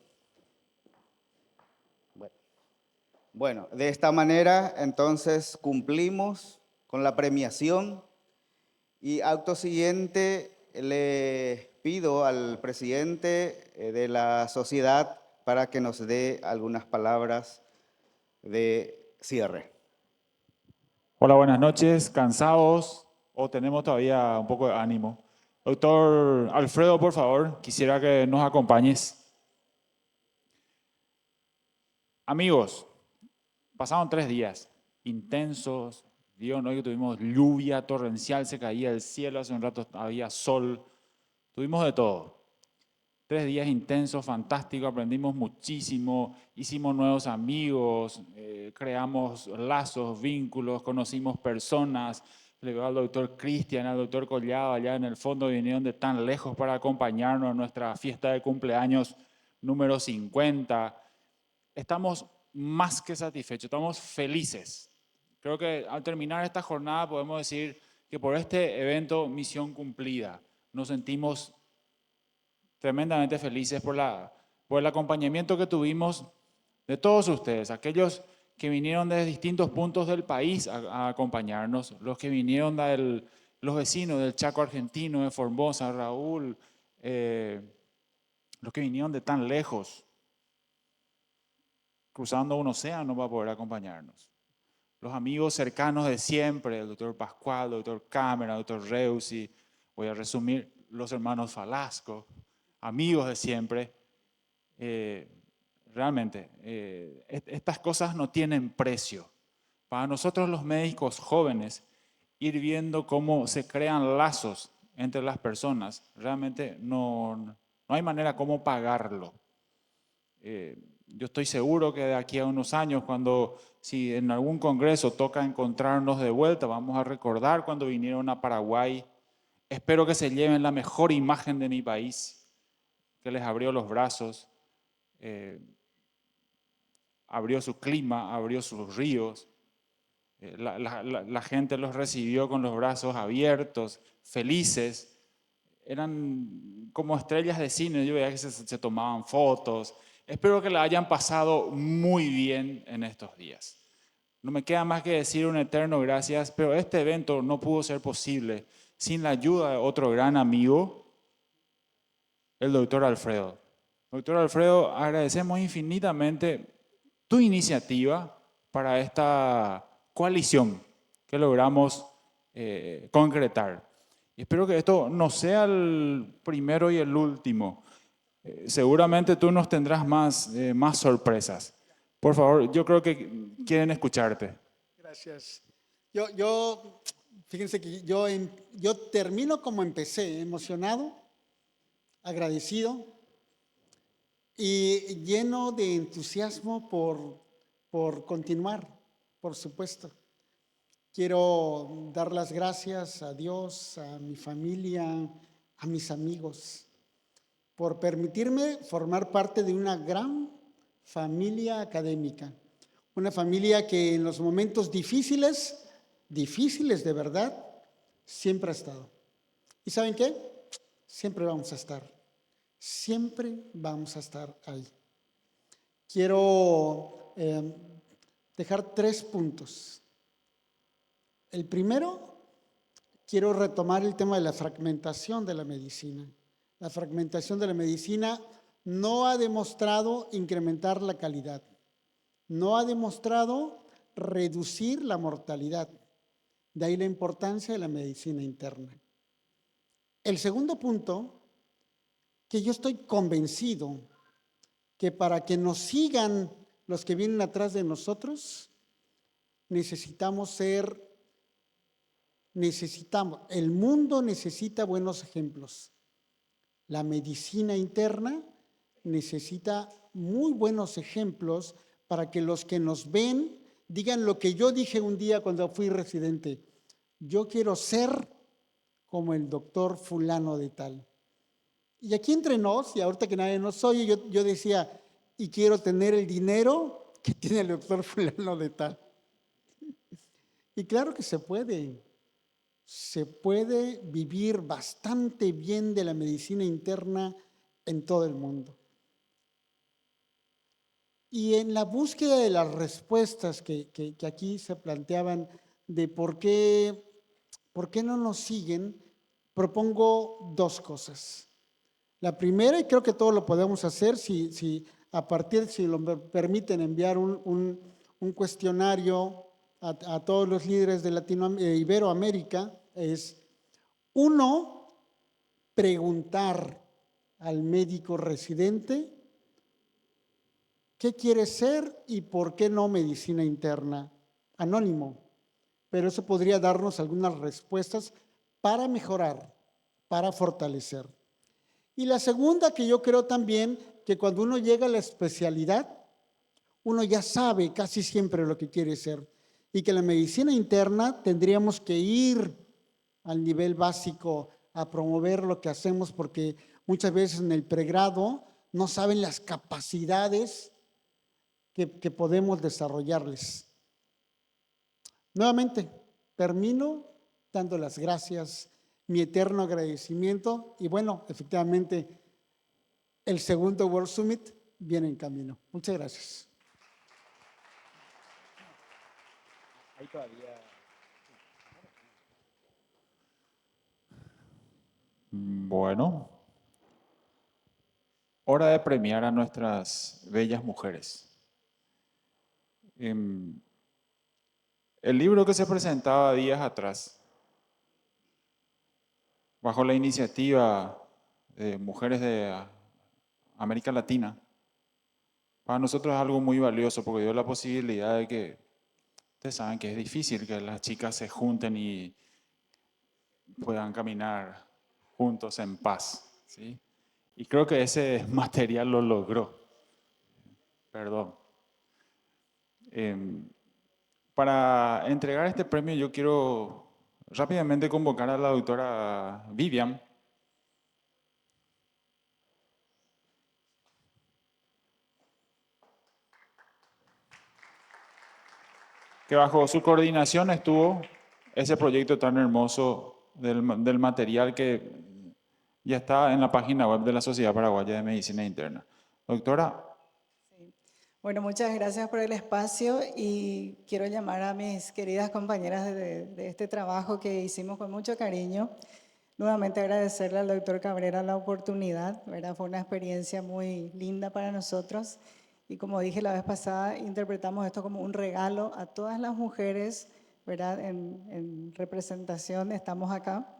Bueno, de esta manera entonces cumplimos con la premiación y acto siguiente le pido al presidente de la sociedad para que nos dé algunas palabras de cierre. Hola, buenas noches. ¿Cansados o tenemos todavía un poco de ánimo? Doctor Alfredo, por favor, quisiera que nos acompañes. Amigos, pasaron 3 días intensos. Vieron hoy que tuvimos lluvia torrencial, se caía el cielo, hace un rato había sol. Tuvimos de todo. 3 días intensos, fantásticos, aprendimos muchísimo, hicimos nuevos amigos, creamos lazos, vínculos, conocimos personas. Le veo al doctor Cristian, al doctor Collado allá en el fondo, vinieron de tan lejos para acompañarnos en nuestra fiesta de cumpleaños número 50. Estamos más que satisfechos, estamos felices. Creo que al terminar esta jornada podemos decir que por este evento, misión cumplida. Nos sentimos tremendamente felices por el acompañamiento que tuvimos de todos ustedes, aquellos que vinieron de distintos puntos del país a acompañarnos, los que vinieron los vecinos del Chaco argentino, de Formosa, Raúl, los que vinieron de tan lejos, cruzando un océano para poder acompañarnos. Los amigos cercanos de siempre, el doctor Pascual, el doctor Cámara, el doctor Reusi, voy a resumir, los hermanos Falasco, amigos de siempre. Realmente, estas cosas no tienen precio. Para nosotros los médicos jóvenes, ir viendo cómo se crean lazos entre las personas, realmente no hay manera cómo pagarlo. Yo estoy seguro que de aquí a unos años, si en algún congreso toca encontrarnos de vuelta, vamos a recordar cuando vinieron a Paraguay. Espero que se lleven la mejor imagen de mi país, que les abrió los brazos, abrió su clima, abrió sus ríos. La gente los recibió con los brazos abiertos, felices. Eran como estrellas de cine, yo veía que se tomaban fotos. Espero que la hayan pasado muy bien en estos días. No me queda más que decir un eterno gracias, pero este evento no pudo ser posible sin la ayuda de otro gran amigo, el doctor Alfredo. Doctor Alfredo, agradecemos infinitamente tu iniciativa para esta coalición que logramos concretar. Y espero que esto no sea el primero y el último. Seguramente tú nos tendrás más sorpresas. Por favor, yo creo que quieren escucharte. Gracias. Fíjense que yo termino como empecé, emocionado, agradecido y lleno de entusiasmo por continuar, por supuesto. Quiero dar las gracias a Dios, a mi familia, a mis amigos, por permitirme formar parte de una gran familia académica. Una familia que en los momentos difíciles de verdad, siempre ha estado. ¿Y saben qué? Siempre vamos a estar. Siempre vamos a estar ahí. Quiero dejar 3 puntos. El primero, quiero retomar el tema de la fragmentación de la medicina. La fragmentación de la medicina no ha demostrado incrementar la calidad, no ha demostrado reducir la mortalidad. De ahí la importancia de la medicina interna. El segundo punto, que yo estoy convencido que para que nos sigan los que vienen atrás de nosotros, el mundo necesita buenos ejemplos. La medicina interna necesita muy buenos ejemplos para que los que nos ven digan lo que yo dije un día cuando fui residente. Yo quiero ser como el doctor fulano de tal. Y aquí entre nos, y ahorita que nadie nos oye, yo decía, y quiero tener el dinero que tiene el doctor fulano de tal. Y claro que se puede. se puede vivir bastante bien de la medicina interna en todo el mundo. Y en la búsqueda de las respuestas que aquí se planteaban de por qué no nos siguen, propongo dos cosas. La primera, y creo que todo lo podemos hacer, si lo permiten, enviar un cuestionario a todos los líderes de Iberoamérica, es, uno, preguntar al médico residente qué quiere ser y por qué no medicina interna, anónimo. Pero eso podría darnos algunas respuestas para mejorar, para fortalecer. Y la segunda, que yo creo también que cuando uno llega a la especialidad, uno ya sabe casi siempre lo que quiere ser. Y que la medicina interna tendríamos que ir al nivel básico a promover lo que hacemos, porque muchas veces en el pregrado no saben las capacidades que podemos desarrollarles. Nuevamente, termino dando las gracias, mi eterno agradecimiento y bueno, efectivamente, el segundo World Summit viene en camino. Muchas gracias. Ahí todavía. Bueno, hora de premiar a nuestras bellas mujeres. El libro que se presentaba días atrás, bajo la iniciativa de Mujeres de América Latina, para nosotros es algo muy valioso porque dio la posibilidad de que, ustedes saben que es difícil que las chicas se junten y puedan caminar juntos en paz, ¿sí? Y creo que ese material lo logró. Perdón. Para entregar este premio yo quiero rápidamente convocar a la doctora Vivian. Que bajo su coordinación estuvo ese proyecto tan hermoso del material que ya está en la página web de la Sociedad Paraguaya de Medicina Interna. Doctora. Bueno, muchas gracias por el espacio y quiero llamar a mis queridas compañeras de este trabajo que hicimos con mucho cariño. Nuevamente agradecerle al doctor Cabrera la oportunidad, ¿verdad? Fue una experiencia muy linda para nosotros y como dije la vez pasada, interpretamos esto como un regalo a todas las mujeres, ¿verdad? En representación estamos acá.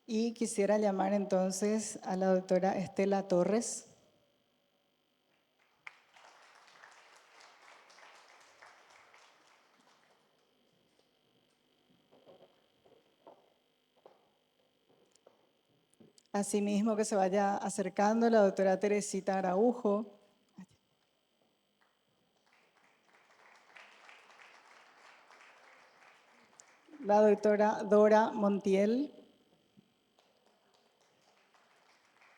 Y quisiera llamar entonces a la doctora Estela Torres. Asimismo que se vaya acercando la doctora Teresita Araujo. La doctora Dora Montiel.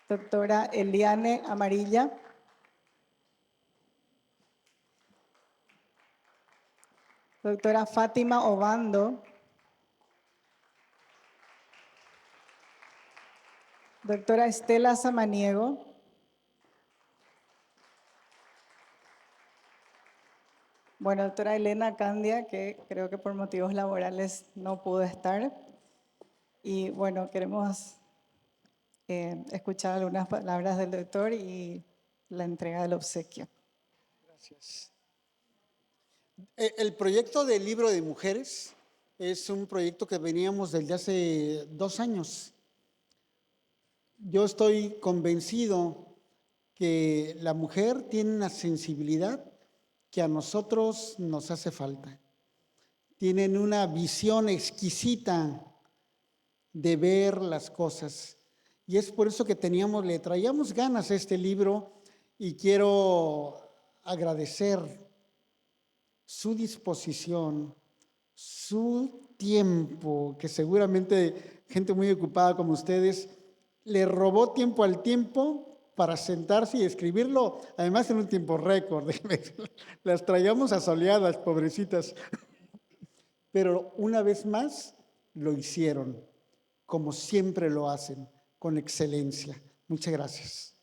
Doctora Eliane Amarilla. Doctora Fátima Obando. Doctora Estela Samaniego. Bueno, doctora Elena Candia, que creo que por motivos laborales no pudo estar. Y bueno, queremos escuchar algunas palabras del doctor y la entrega del obsequio. Gracias. El proyecto del libro de mujeres es un proyecto que veníamos desde hace 2 años. Yo estoy convencido que la mujer tiene una sensibilidad que a nosotros nos hace falta. Tienen una visión exquisita de ver las cosas. Y es por eso que le traíamos ganas a este libro y quiero agradecer su disposición, su tiempo, que seguramente gente muy ocupada como ustedes le robó tiempo al tiempo para sentarse y escribirlo, además en un tiempo récord. Las traíamos asoleadas, pobrecitas. Pero una vez más, lo hicieron, como siempre lo hacen, con excelencia. Muchas gracias.